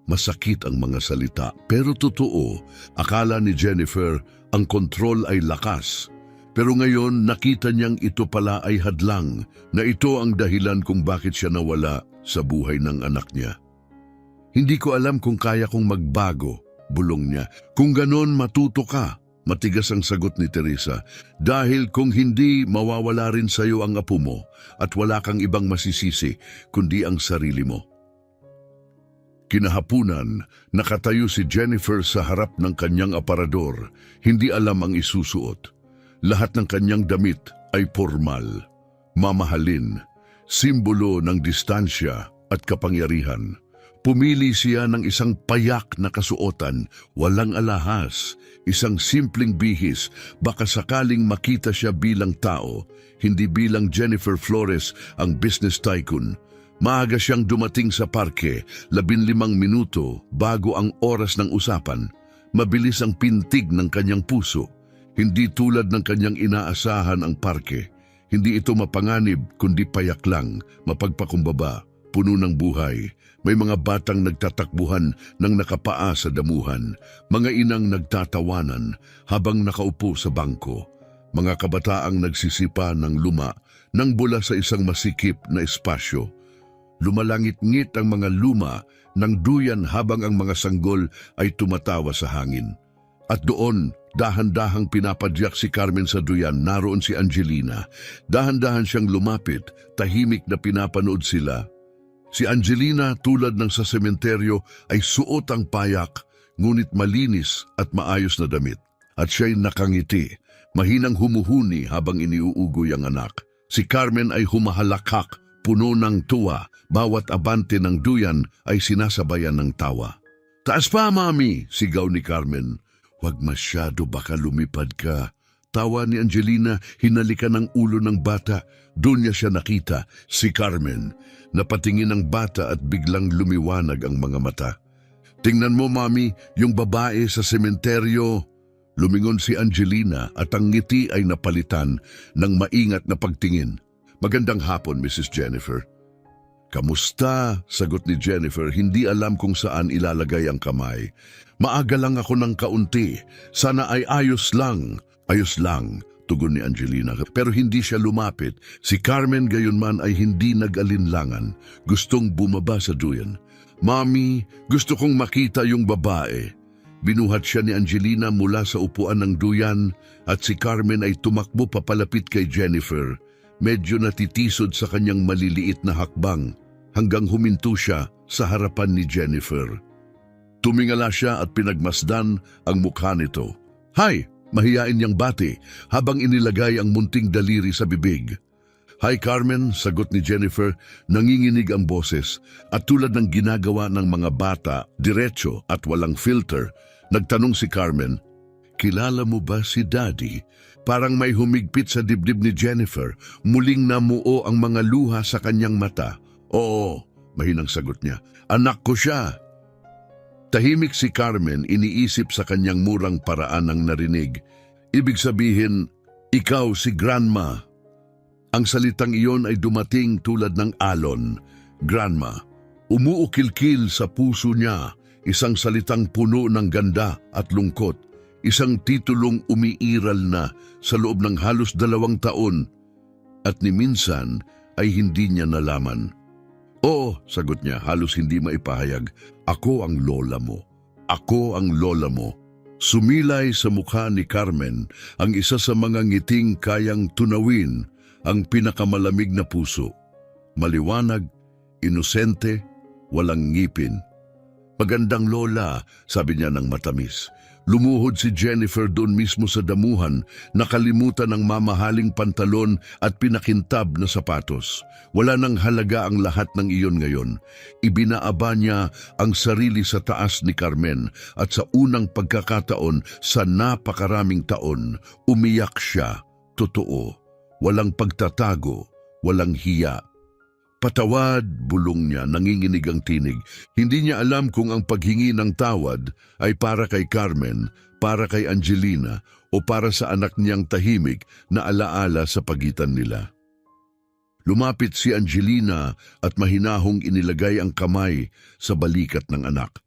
Masakit ang mga salita pero totoo. Akala ni Jennifer ang kontrol ay lakas. Pero ngayon nakita niyang ito pala ay hadlang, na ito ang dahilan kung bakit siya nawala sa buhay ng anak niya. Hindi ko alam kung kaya kong magbago, bulong niya. Kung ganon matuto ka, matigas ang sagot ni Teresa. Dahil kung hindi, mawawala rin sa iyo ang apo mo at wala kang ibang masisisi kundi ang sarili mo. Kinahapunan, nakatayo si Jennifer sa harap ng kanyang aparador, hindi alam ang isusuot. Lahat ng kanyang damit ay formal, mamahalin, simbolo ng distansya at kapangyarihan. Pumili siya ng isang payak na kasuotan, walang alahas, isang simpleng bihis, baka sakaling makita siya bilang tao, hindi bilang Jennifer Flores, ang business tycoon. Maaga siyang dumating sa parke, 15 minuto bago ang oras ng usapan. Mabilis ang pintig ng kanyang puso. Hindi tulad ng kanyang inaasahan ang parke. Hindi ito mapanganib kundi payak lang, mapagpakumbaba, puno ng buhay. May mga batang nagtatakbuhan ng nakapaa sa damuhan, mga inang nagtatawanan habang nakaupo sa bangko, mga kabataang nagsisipa ng luma nang bula sa isang masikip na espasyo. Lumalangit-ngit ang mga luma ng duyan habang ang mga sanggol ay tumatawa sa hangin. At doon, dahan-dahang pinapadyak si Carmen sa duyan, naroon si Angelina. Dahan-dahan siyang lumapit, tahimik na pinapanood sila. Si Angelina, tulad ng sa sementeryo, ay suot ang payak, ngunit malinis at maayos na damit. At siya'y nakangiti, mahinang humuhuni habang iniuugoy ang anak. Si Carmen ay humahalakhak, puno ng tuwa. Bawat abante ng duyan ay sinasabayan ng tawa. "Taas pa, Mami!" sigaw ni Carmen. "Huwag masyado, baka lumipad ka." Tawa ni Angelina, hinalikan ng ulo ng bata. Doon niya siya nakita, si Carmen. Napatingin ang bata at biglang lumiwanag ang mga mata. "Tingnan mo, Mami, yung babae sa sementeryo." Lumingon si Angelina at ang ngiti ay napalitan ng maingat na pagtingin. "Magandang hapon, Mrs. Jennifer." "Kamusta?" sagot ni Jennifer, hindi alam kung saan ilalagay ang kamay. "Maaga lang ako ng kaunti. Sana ay ayos lang." "Ayos lang," tugon ni Angelina, pero hindi siya lumapit. Si Carmen gayunman ay hindi nag-alinlangan. Gustong bumaba sa duyan. "Mami, gusto kong makita yung babae." Binuhat siya ni Angelina mula sa upuan ng duyan at si Carmen ay tumakbo papalapit kay Jennifer. Medyo natitisod sa kanyang maliliit na hakbang hanggang huminto siya sa harapan ni Jennifer. Tumingala siya at pinagmasdan ang mukha nito. "Hay!" mahiyain niyang bati habang inilagay ang munting daliri sa bibig. "Hi Carmen," sagot ni Jennifer, nanginginig ang boses at tulad ng ginagawa ng mga bata, diretso at walang filter, nagtanong si Carmen, "Kilala mo ba si Daddy?" Parang may humigpit sa dibdib ni Jennifer, muling namuo ang mga luha sa kanyang mata. "Oo," mahinang sagot niya, "anak ko siya." Tahimik si Carmen, iniisip sa kanyang murang paraan ng narinig. Ibig sabihin, ikaw si Grandma. Ang salitang iyon ay dumating tulad ng alon. Grandma. Umuukilkil sa puso niya, isang salitang puno ng ganda at lungkot. Isang titulong umiiral na sa loob ng halos 2 taon at ni minsan ay hindi niya nalaman. "Oo," sagot niya, halos hindi maipahayag, "ako ang lola mo. Ako ang lola mo." Sumilay sa mukha ni Carmen ang isa sa mga ngiting kayang tunawin ang pinakamalamig na puso. Maliwanag, inosente, walang ngipin. Magandang lola, sabi niya ng matamis. Lumuhod si Jennifer doon mismo sa damuhan, nakalimutan ang mamahaling pantalon at pinakintab na sapatos. Wala nang halaga ang lahat ng iyon ngayon. Ibinaaba niya ang sarili sa taas ni Carmen at sa unang pagkakataon sa napakaraming taon, umiyak siya. Totoo, walang pagtatago, walang hiya. Patawad, bulong niya, nanginginig ang tinig. Hindi niya alam kung ang paghingi ng tawad ay para kay Carmen, para kay Angelina, o para sa anak niyang tahimik na alaala sa pagitan nila. Lumapit si Angelina at mahinahong inilagay ang kamay sa balikat ng anak.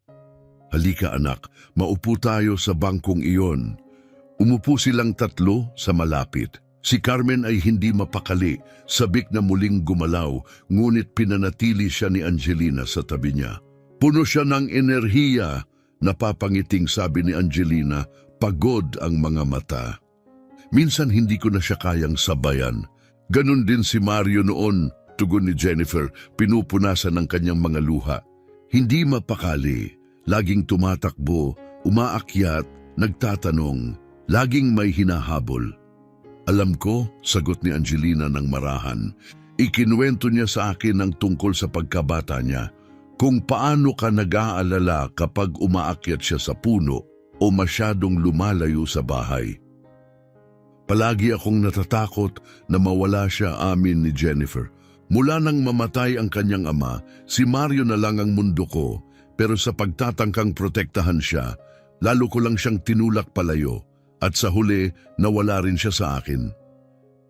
Halika anak, maupo tayo sa bangkong iyon. Umupo silang tatlo sa malapit. Si Carmen ay hindi mapakali, sabik na muling gumalaw, ngunit pinanatili siya ni Angelina sa tabi niya. Puno siya ng enerhiya, napapangiting sabi ni Angelina, pagod ang mga mata. Minsan hindi ko na siya kayang sabayan. Ganon din si Mario noon, tugon ni Jennifer, pinupunasan ng kanyang mga luha. Hindi mapakali, laging tumatakbo, umaakyat, nagtatanong, laging may hinahabol. Alam ko, sagot ni Angelina ng marahan. Ikinuwento niya sa akin ang tungkol sa pagkabata niya, kung paano ka nag-aalala kapag umaakyat siya sa puno o masyadong lumalayo sa bahay. Palagi akong natatakot na mawala siya, amin ni Jennifer. Mula nang mamatay ang kanyang ama, si Mario na lang ang mundo ko, pero sa pagtatangkang protektahan siya, lalo ko lang siyang tinulak palayo. At sa huli, nawala rin siya sa akin.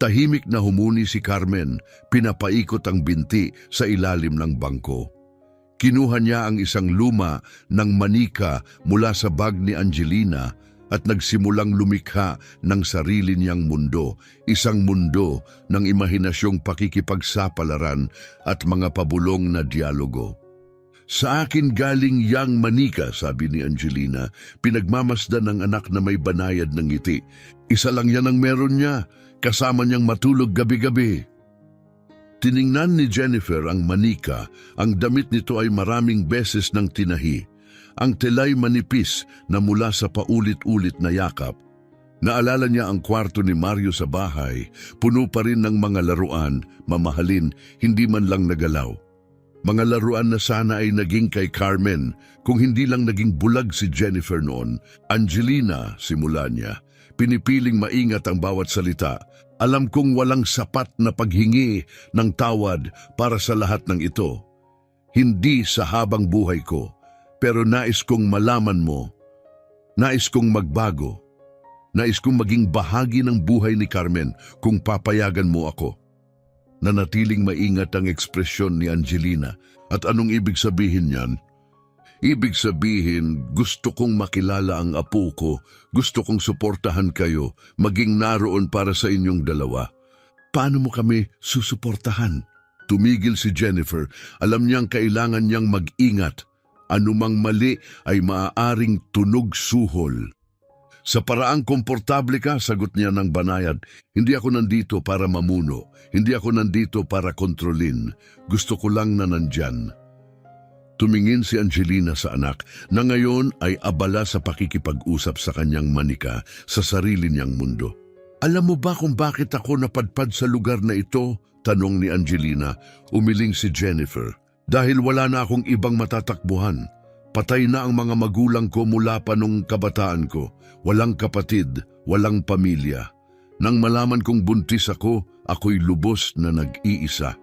Tahimik na humuni si Carmen, pinapaikot ang binti sa ilalim ng bangko. Kinuha niya ang isang luma ng manika mula sa bag ni Angelina at nagsimulang lumikha ng sarili niyang mundo, isang mundo ng imahinasyong pakikipagsapalaran at mga pabulong na dialogo. Sa akin galing yang manika, sabi ni Angelina, pinagmamasdan ng anak na may banayad ng ngiti. Isa lang yan ang meron niya, kasama niyang matulog gabi-gabi. Tiningnan ni Jennifer ang manika, ang damit nito ay maraming beses ng tinahi. Ang telay manipis na mula sa paulit-ulit na yakap. Naalala niya ang kwarto ni Mario sa bahay, puno pa rin ng mga laruan, mamahalin, hindi man lang nagalaw. Mga laruan na sana ay naging kay Carmen, kung hindi lang naging bulag si Jennifer noon. Angelina, simula niya, pinipiling maingat ang bawat salita. Alam kong walang sapat na paghingi ng tawad para sa lahat ng ito. Hindi sa habang buhay ko, pero nais kong malaman mo. Nais kong magbago. Nais kong maging bahagi ng buhay ni Carmen kung papayagan mo ako. Nanatiling maingat ang ekspresyon ni Angelina. At anong ibig sabihin niyan? Ibig sabihin, gusto kong makilala ang apo ko, gusto kong suportahan kayo, maging naroon para sa inyong dalawa. Paano mo kami susuportahan? Tumigil si Jennifer, alam niyang kailangan niyang mag-ingat. Anumang mali ay maaaring tunog suhol. Sa paraang komportable ka, sagot niya ng banayad, hindi ako nandito para mamuno, hindi ako nandito para kontrolin, gusto ko lang na nandyan. Tumingin si Angelina sa anak na ngayon ay abala sa pakikipag-usap sa kanyang manika sa sarili niyang mundo. Alam mo ba kung bakit ako napadpad sa lugar na ito? Tanong ni Angelina, umiling si Jennifer. Dahil wala na akong ibang matatakbuhan. Patay na ang mga magulang ko mula pa nung kabataan ko. Walang kapatid, walang pamilya. Nang malaman kong buntis ako, ako'y lubos na nag-iisa.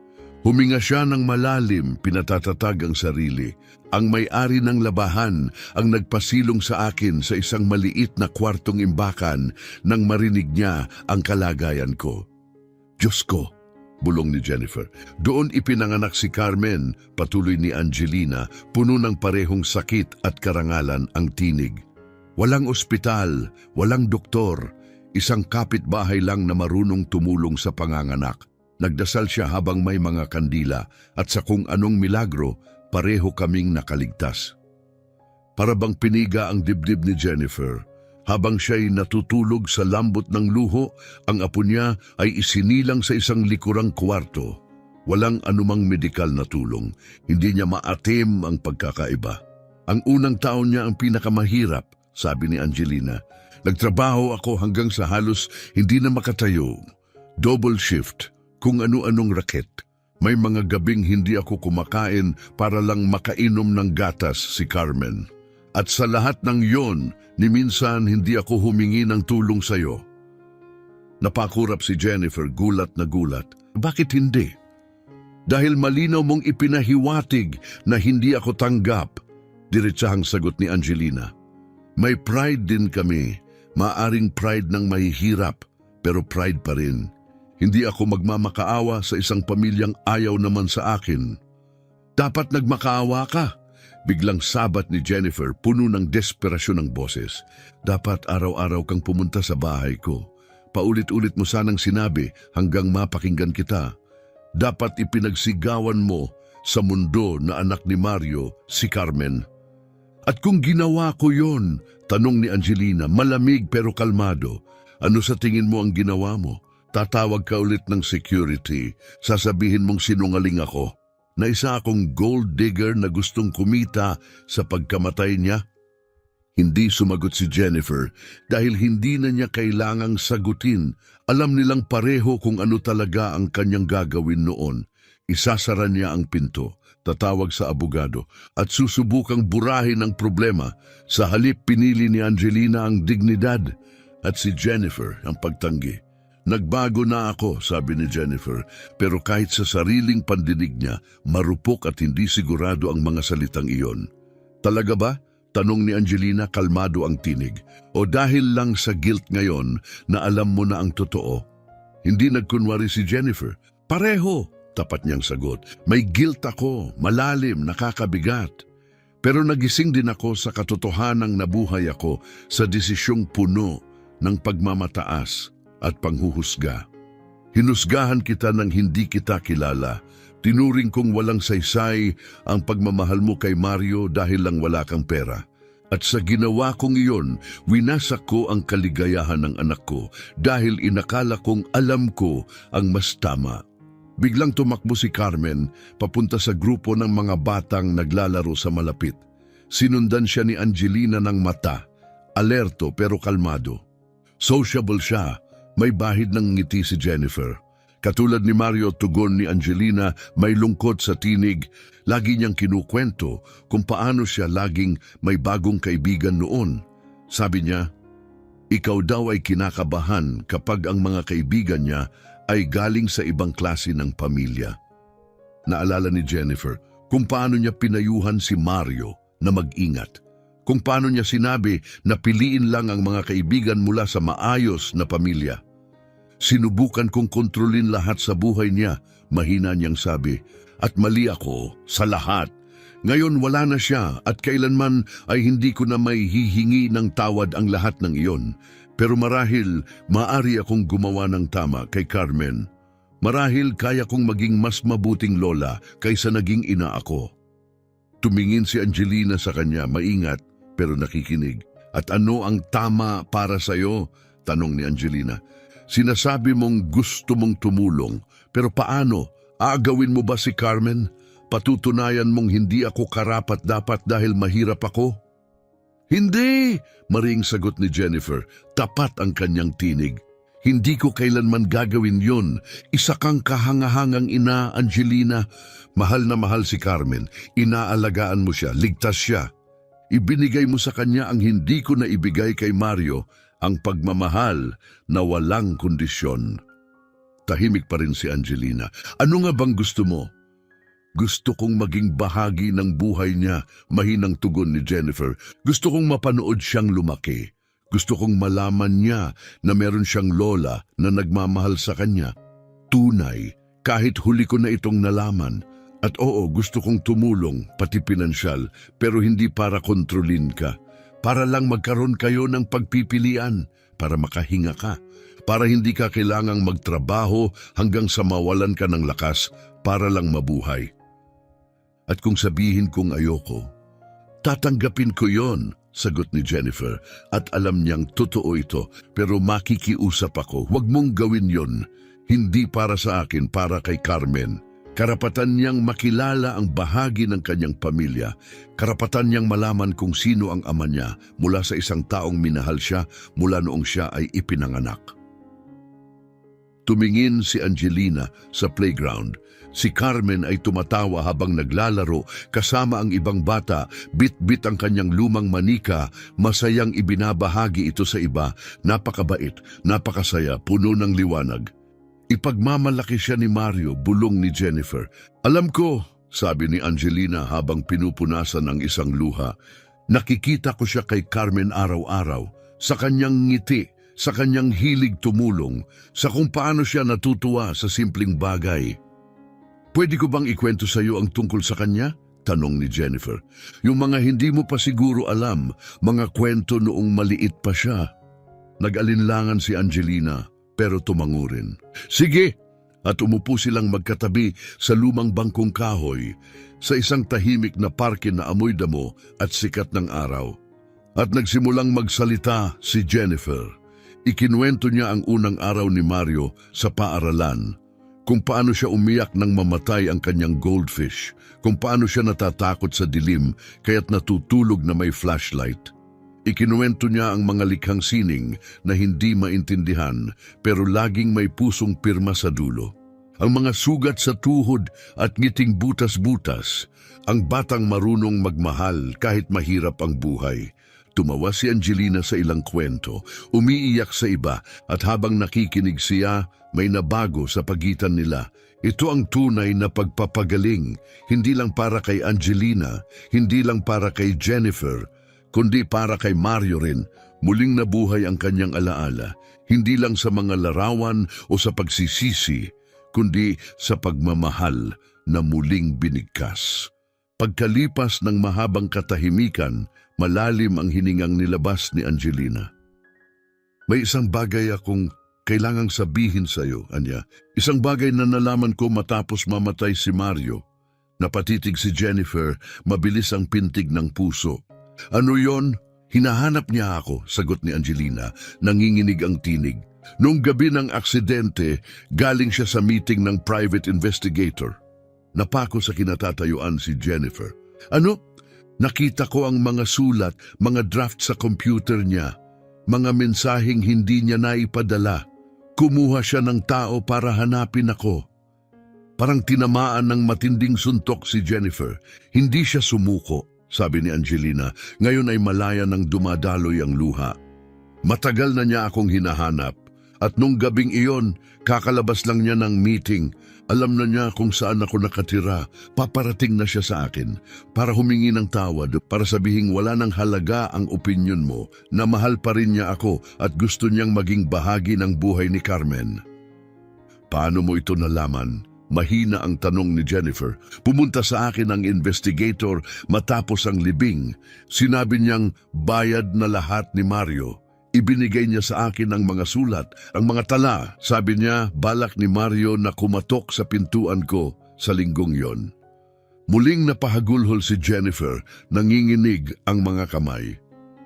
Huminga siya ng malalim, pinatatatag ang sarili. Ang may-ari ng labahan ang nagpasilong sa akin sa isang maliit na kwartong imbakan nang marinig niya ang kalagayan ko. Diyos ko, bulong ni Jennifer. Doon ipinanganak si Carmen, patuloy ni Angelina, puno ng parehong sakit at karangalan ang tinig. Walang ospital, walang doktor, isang kapitbahay lang na marunong tumulong sa panganganak. Nagdasal siya habang may mga kandila at sa kung anong milagro, pareho kaming nakaligtas. Para bang piniga ang dibdib ni Jennifer. Habang siya'y natutulog sa lambot ng luho, ang apo niya ay isinilang sa isang likurang kwarto. Walang anumang medikal na tulong. Hindi niya maatim ang pagkakaiba. Ang unang taon niya ang pinakamahirap, sabi ni Angelina. Nagtrabaho ako hanggang sa halos hindi na makatayo. Double shift, kung ano-anong raket. May mga gabing hindi ako kumakain para lang makainom ng gatas si Carmen. At sa lahat ng yon, ni minsan hindi ako humingi ng tulong sa'yo. Napakurap si Jennifer, gulat na gulat. Bakit hindi? Dahil malinaw mong ipinahiwatig na hindi ako tanggap. Diretsahang sagot ni Angelina. May pride din kami. Maaring pride ng mahihirap, pero pride pa rin. Hindi ako magmamakaawa sa isang pamilyang ayaw naman sa akin. Dapat nagmakaawa ka. Biglang sabat ni Jennifer, puno ng desperasyon ng boses. Dapat araw-araw kang pumunta sa bahay ko. Paulit-ulit mo sanang sinabi hanggang mapakinggan kita. Dapat ipinagsigawan mo sa mundo na anak ni Mario, si Carmen. At kung ginawa ko yon, tanong ni Angelina, malamig pero kalmado, ano sa tingin mo ang ginawa mo? Tatawag ka ulit ng security, sasabihin mong sinungaling ako, na isa akong gold digger na gustong kumita sa pagkamatay niya? Hindi sumagot si Jennifer dahil hindi na niya kailangang sagutin. Alam nilang pareho kung ano talaga ang kanyang gagawin noon. Isasara niya ang pinto, tatawag sa abogado at susubukang burahin ang problema. Sa halip pinili ni Angelina ang dignidad at si Jennifer ang pagtanggi. Nagbago na ako, sabi ni Jennifer, pero kahit sa sariling pandinig niya, marupok at hindi sigurado ang mga salitang iyon. Talaga ba? Tanong ni Angelina, kalmado ang tinig. O dahil lang sa guilt ngayon na alam mo na ang totoo? Hindi nagkunwari si Jennifer. Pareho, tapat niyang sagot. May guilt ako, malalim, nakakabigat. Pero nagising din ako sa katotohanang nabuhay ako sa desisyong puno ng pagmamataas at panghuhusga. Hinusgahan kita nang hindi kita kilala. Tinuring kong walang saysay ang pagmamahal mo kay Mario dahil lang wala kang pera. At sa ginawa kong iyon, winasak ko ang kaligayahan ng anak ko dahil inakala kong alam ko ang mas tama. Biglang tumakbo si Carmen papunta sa grupo ng mga batang naglalaro sa malapit. Sinundan siya ni Angelina ng mata, alerto pero kalmado. Sociable siya, may bahid ng ngiti si Jennifer. Katulad ni Mario, tugon ni Angelina, may lungkot sa tinig. Lagi niyang kinukwento kung paano siya laging may bagong kaibigan noon. Sabi niya, ikaw daw ay kinakabahan kapag ang mga kaibigan niya ay galing sa ibang klase ng pamilya. Naalala ni Jennifer kung paano niya pinayuhan si Mario na mag-ingat. Kung paano niya sinabi na piliin lang ang mga kaibigan mula sa maayos na pamilya. Sinubukan kong kontrolin lahat sa buhay niya, mahina niyang sabi, at mali ako sa lahat. Ngayon wala na siya at kailanman ay hindi ko na may hihingi ng tawad ang lahat ng iyon. Pero marahil maari akong gumawa ng tama kay Carmen. Marahil kaya kong maging mas mabuting lola kaysa naging ina ako. Tumingin si Angelina sa kanya, maingat pero nakikinig. At ano ang tama para sa'yo? Tanong ni Angelina. Sinasabi mong gusto mong tumulong, pero paano? Aagawin mo ba si Carmen? Patutunayan mong hindi ako karapat-dapat dahil mahirap ako? Hindi! Maring sagot ni Jennifer, tapat ang kanyang tinig. Hindi ko kailanman gagawin yon. Isa kang kahangahangang ina, Angelina. Mahal na mahal si Carmen. Inaalagaan mo siya, ligtas siya. Ibinigay mo sa kanya ang hindi ko na ibigay kay Mario, ang pagmamahal na walang kondisyon. Tahimik pa rin si Angelina. Ano nga bang gusto mo? Gusto kong maging bahagi ng buhay niya, mahinang tugon ni Jennifer. Gusto kong mapanood siyang lumaki. Gusto kong malaman niya na meron siyang lola na nagmamahal sa kanya. Tunay, kahit huli ko na itong nalaman. At oo, gusto kong tumulong, pati pinansyal, pero hindi para kontrolin ka. Para lang magkaroon kayo ng pagpipilian, para makahinga ka. Para hindi ka kailangang magtrabaho hanggang sa mawalan ka ng lakas para lang mabuhay. At kung sabihin kong ayoko, tatanggapin ko yon, sagot ni Jennifer. At alam niyang totoo ito, pero makikiusap ako, huwag mong gawin yon. Hindi para sa akin, para kay Carmen. Karapatan niyang makilala ang bahagi ng kanyang pamilya. Karapatan niyang malaman kung sino ang ama niya mula sa isang taong minahal siya mula noong siya ay ipinanganak. Tumingin si Angelina sa playground. Si Carmen ay tumatawa habang naglalaro kasama ang ibang bata, bit-bit ang kanyang lumang manika, masayang ibinabahagi ito sa iba, napakabait, napakasaya, puno ng liwanag. Ipagmamalaki siya ni Mario, bulong ni Jennifer. Alam ko, sabi ni Angelina habang pinupunasan ang isang luha, nakikita ko siya kay Carmen araw-araw, sa kanyang ngiti, sa kanyang hilig tumulong, sa kung paano siya natutuwa sa simpleng bagay. Pwede ko bang ikwento sa iyo ang tungkol sa kanya? Tanong ni Jennifer. Yung mga hindi mo pa siguro alam, mga kwento noong maliit pa siya. Nag-alinlangan si Angelina, pero tumango rin. Sige! At umupo silang magkatabi sa lumang bangkong kahoy, sa isang tahimik na parke na amoy damo at sikat ng araw. At nagsimulang magsalita si Jennifer. Ikinuwento niya ang unang araw ni Mario sa paaralan, kung paano siya umiyak nang mamatay ang kanyang goldfish, kung paano siya natatakot sa dilim kaya't natutulog na may flashlight. Ikinuwento niya ang mga likhang sining na hindi maintindihan pero laging may pusong pirma sa dulo. Ang mga sugat sa tuhod at ngiting butas-butas, ang batang marunong magmahal kahit mahirap ang buhay. Tumawa si Angelina sa ilang kwento, umiiyak sa iba at habang nakikinig siya, may nabago sa pagitan nila. Ito ang tunay na pagpapagaling, hindi lang para kay Angelina, hindi lang para kay Jennifer, kundi para kay Mario rin. Muling nabuhay ang kanyang alaala, hindi lang sa mga larawan o sa pagsisisi, kundi sa pagmamahal na muling binigkas. Pagkalipas ng mahabang katahimikan, malalim ang hiningang nilabas ni Angelina. May isang bagay akong kailangang sabihin sa iyo, Anya. Isang bagay na nalaman ko matapos mamatay si Mario. Napatitig si Jennifer, mabilis ang pintig ng puso. Ano yon? Hinahanap niya ako, sagot ni Angelina, nanginginig ang tinig. Nung gabi ng aksidente, galing siya sa meeting ng private investigator. Napako sa kinatatayuan si Jennifer. Ano? Nakita ko ang mga sulat, mga draft sa computer niya, mga mensaheng hindi niya naipadala. Kumuha siya ng tao para hanapin ako. Parang tinamaan ng matinding suntok si Jennifer. Hindi siya sumuko, sabi ni Angelina. Ngayon ay malaya nang dumadaloy ang luha. Matagal na niya akong hinahanap. At nung gabing iyon, kakalabas lang niya ng meeting. Alam na niya kung saan ako nakatira. Paparating na siya sa akin para humingi ng tawad, para sabihing wala nang halaga ang opinyon mo, na mahal pa rin niya ako at gusto niyang maging bahagi ng buhay ni Carmen. Paano mo ito nalaman? Mahina ang tanong ni Jennifer. Pumunta sa akin ang investigator matapos ang libing. Sinabi niyang bayad na lahat ni Mario. Ibinigay niya sa akin ang mga sulat, ang mga tala. Sabi niya, balak ni Mario na kumatok sa pintuan ko sa linggong yon. Muling napahagulhol si Jennifer, nanginginig ang mga kamay.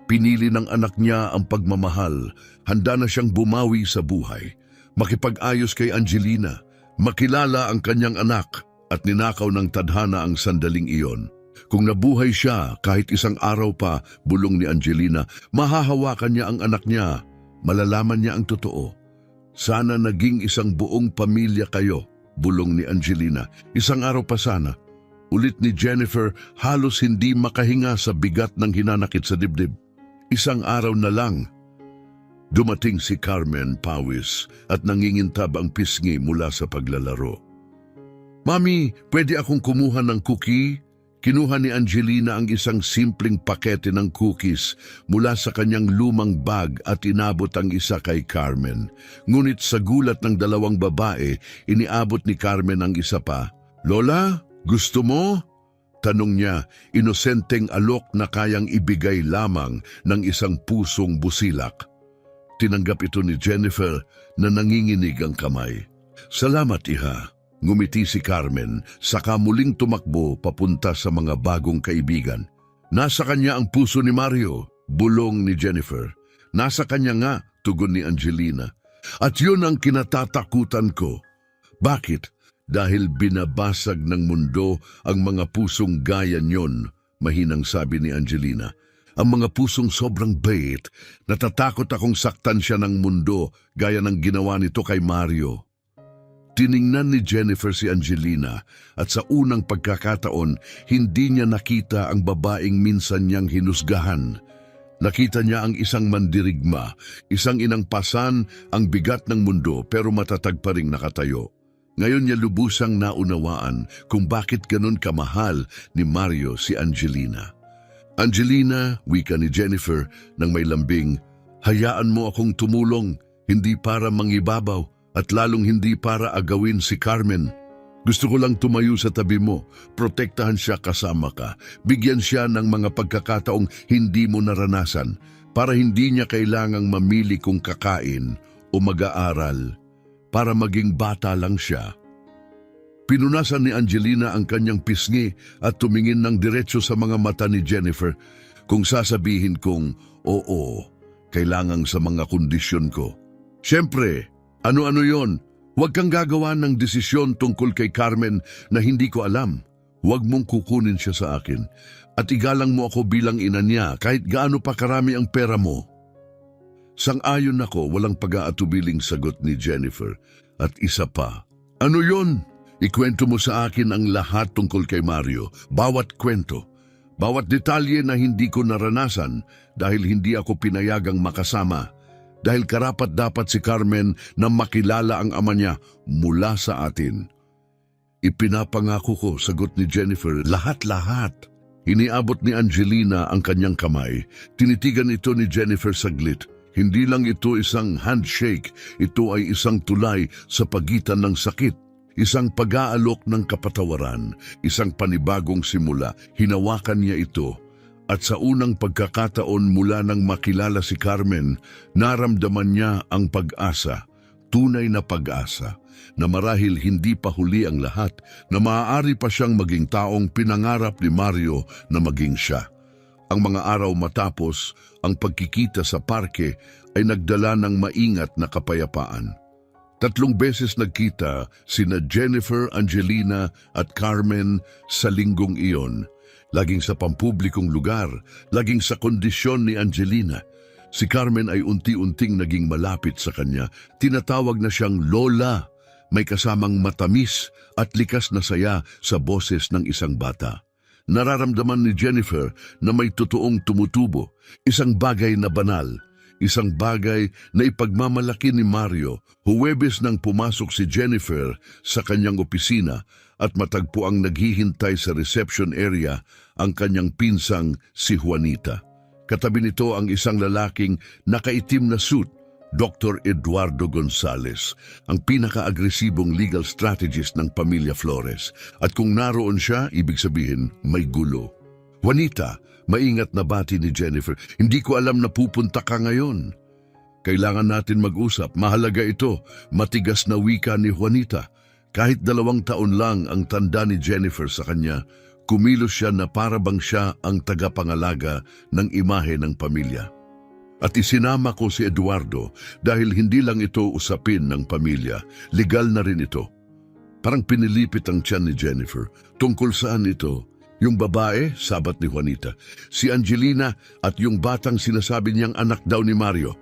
Pinili ng anak niya ang pagmamahal, handa na siyang bumawi sa buhay. Makipag-ayos kay Angelina, makilala ang kanyang anak at ninakaw ng tadhana ang sandaling iyon. Kung nabuhay siya kahit isang araw pa, bulong ni Angelina, mahahawakan niya ang anak niya, malalaman niya ang totoo. Sana naging isang buong pamilya kayo, bulong ni Angelina. Isang araw pa sana. Ulit ni Jennifer, halos hindi makahinga sa bigat ng hinanakit sa dibdib. Isang araw na lang. Dumating si Carmen pawis at nangingintab ang pisngi mula sa paglalaro. Mami, pwede akong kumuha ng cookie? Kinuha ni Angelina ang isang simpleng pakete ng cookies mula sa kanyang lumang bag at inabot ang isa kay Carmen. Ngunit sa gulat ng dalawang babae, iniabot ni Carmen ang isa pa. Lola, gusto mo? Tanong niya, inosenteng alok na kayang ibigay lamang ng isang pusong busilak. Tinanggap ito ni Jennifer na nanginginig ang kamay. Salamat, iha. Ngumiti si Carmen, saka muling tumakbo papunta sa mga bagong kaibigan. Nasa kanya ang puso ni Mario, bulong ni Jennifer. Nasa kanya nga, tugon ni Angelina. At yun ang kinatatakutan ko. Bakit? dahil binabasag ng mundo ang mga pusong gaya niyon, mahinang sabi ni Angelina. Ang mga pusong sobrang bait, natatakot akong saktan siya ng mundo gaya ng ginawa nito kay Mario. Tiningnan ni Jennifer si Angelina at sa unang pagkakataon, hindi niya nakita ang babaeng minsan niyang hinusgahan. Nakita niya ang isang mandirigma, isang inangpasan ang bigat ng mundo pero matatag pa ring nakatayo. Ngayon niya lubusang naunawaan kung bakit ganun kamahal ni Mario si Angelina. Angelina, wika ni Jennifer nang may lambing, hayaan mo akong tumulong, hindi para mangibabaw at lalong hindi para agawin si Carmen. Gusto ko lang tumayo sa tabi mo, protektahan siya kasama ka, bigyan siya ng mga pagkakataong hindi mo naranasan para hindi niya kailangang mamili kung kakain o mag-aaral, para maging bata lang siya. Pinunasan ni Angelina ang kanyang pisngi at tumingin ng diretso sa mga mata ni Jennifer. Kung sasabihin kong, oo, kailangan sa mga kondisyon ko. Siyempre, ano-ano yon? Huwag kang gagawa ng desisyon tungkol kay Carmen na hindi ko alam. Huwag mong kukunin siya sa akin. At igalang mo ako bilang ina niya kahit gaano pa karami ang pera mo. Sang-ayon ako, walang pag-aatubiling sagot ni Jennifer. At isa pa, ano yon? Ikwento mo sa akin ang lahat tungkol kay Mario. Bawat kwento. Bawat detalye na hindi ko naranasan dahil hindi ako pinayagang makasama. Dahil karapat-dapat si Carmen na makilala ang ama niya mula sa atin. Ipinapangako ko, sagot ni Jennifer, lahat-lahat. Iniabot ni Angelina ang kanyang kamay. Tinitigan ito ni Jennifer saglit. Hindi lang ito isang handshake, ito ay isang tulay sa pagitan ng sakit. Isang pag-aalok ng kapatawaran, isang panibagong simula. Hinawakan niya ito. At sa unang pagkakataon mula nang makilala si Carmen, naramdaman niya ang pag-asa, tunay na pag-asa, na marahil hindi pa huli ang lahat, na maaari pa siyang maging taong pinangarap ni Mario na maging siya. Ang mga araw matapos, ang pagkikita sa parke ay nagdala ng maingat na kapayapaan. 3 beses nagkita sina Jennifer, Angelina at Carmen sa linggong iyon. Laging sa pampublikong lugar, laging sa kondisyon ni Angelina. Si Carmen ay unti-unting naging malapit sa kanya. Tinatawag na siyang Lola, may kasamang matamis at likas na saya sa boses ng isang bata. Nararamdaman ni Jennifer na may totoong tumutubo, isang bagay na banal, isang bagay na ipagmamalaki ni Mario. Huwebes nang pumasok si Jennifer sa kanyang opisina at matagpo ang naghihintay sa reception area ang kanyang pinsang si Juanita. Katabi nito ang isang lalaking nakaitim na suit, Dr. Eduardo Gonzales, ang pinaka-agresibong legal strategist ng pamilya Flores. At kung naroon siya, ibig sabihin may gulo. Juanita, maingat na bati ni Jennifer, hindi ko alam na pupunta ka ngayon. Kailangan natin mag-usap, mahalaga ito, matigas na wika ni Juanita. Kahit 2 taon lang ang tanda ni Jennifer sa kanya, kumilos siya na para bang siya ang tagapangalaga ng imahe ng pamilya. At isinama ko si Eduardo dahil hindi lang ito usapin ng pamilya, legal na rin ito. Parang pinilipit ang tiyan ni Jennifer. Tungkol saan ito? Yung babae, sabat ni Juanita. Si Angelina at yung batang sinasabi niyang anak daw ni Mario.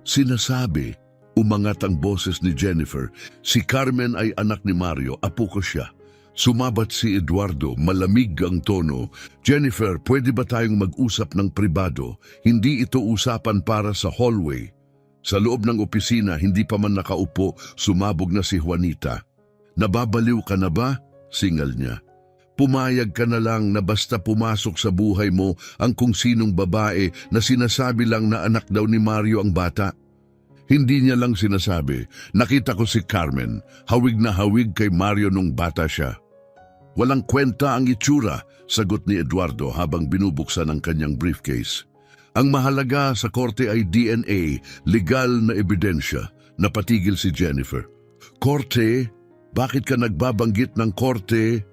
Sinasabi, umangat ang boses ni Jennifer. Si Carmen ay anak ni Mario, apo ko siya. Sumabat si Eduardo, malamig ang tono. Jennifer, pwede ba tayong mag-usap ng pribado? Hindi ito usapan para sa hallway. Sa loob ng opisina, hindi pa man nakaupo, sumabog na si Juanita. Nababaliw ka na ba? Singal niya. Pumayag ka na lang na basta pumasok sa buhay mo ang kung sinong babae na sinasabi lang na anak daw ni Mario ang bata. Hindi niya lang sinasabi, nakita ko si Carmen, hawig na hawig kay Mario nung bata siya. Walang kwenta ang itsura, sagot ni Eduardo habang binubuksan ang kanyang briefcase. Ang mahalaga sa korte ay DNA, legal na ebidensya, napatigil si Jennifer. Korte? Bakit ka nagbabanggit ng korte?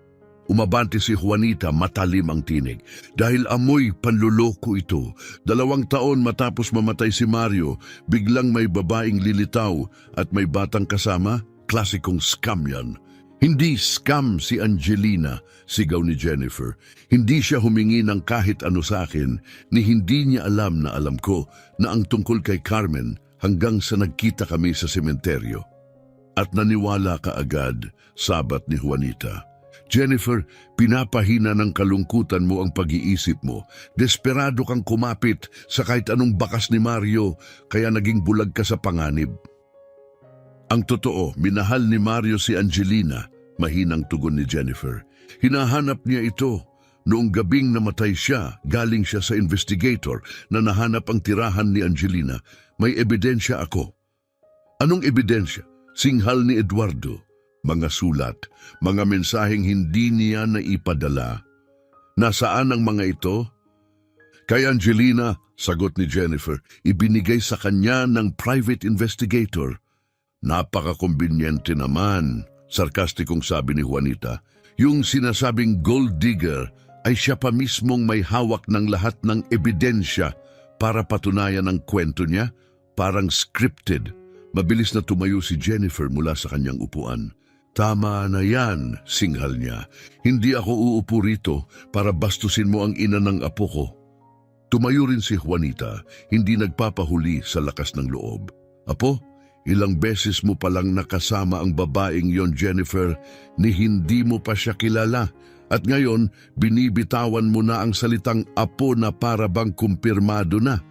Umabante si Juanita, matalim ang tinig. Dahil amoy panluloko ito. 2 taon matapos mamatay si Mario, biglang may babaeng lilitaw at may batang kasama, klasikong scam yan. Hindi scam si Angelina, sigaw ni Jennifer. Hindi siya humingi ng kahit ano sa akin, ni hindi niya alam na alam ko na ang tungkol kay Carmen hanggang sa nagkita kami sa sementeryo. At naniwala ka agad, sabat ni Juanita. Jennifer, pinapahina ng kalungkutan mo ang pag-iisip mo. Desperado kang kumapit sa kahit anong bakas ni Mario, kaya naging bulag ka sa panganib. Ang totoo, minahal ni Mario si Angelina, mahinang tugon ni Jennifer. Hinahanap niya ito. Noong gabing namatay siya, galing siya sa investigator na nahanap ang tirahan ni Angelina. May ebidensya ako. Anong ebidensya? Singhal ni Eduardo. Mga sulat, mga mensaheng hindi niya naipadala. Nasaan ang mga ito? Kay Angelina, sagot ni Jennifer, ibinigay sa kanya ng private investigator. Napaka-kumbinyente naman, sarkastikong sabi ni Juanita. Yung sinasabing gold digger ay siya pa mismong may hawak ng lahat ng ebidensya para patunayan ang kwento niya, parang scripted. Mabilis na tumayo si Jennifer mula sa kanyang upuan. Tama na yan, singhal niya. Hindi ako uupo rito para bastusin mo ang ina ng apo ko. Tumayo rin si Juanita, hindi nagpapahuli sa lakas ng loob. Apo, ilang beses mo palang nakasama ang babaeng yon, Jennifer, ni hindi mo pa siya kilala. At ngayon, binibitawan mo na ang salitang apo na para bang kumpirmado na.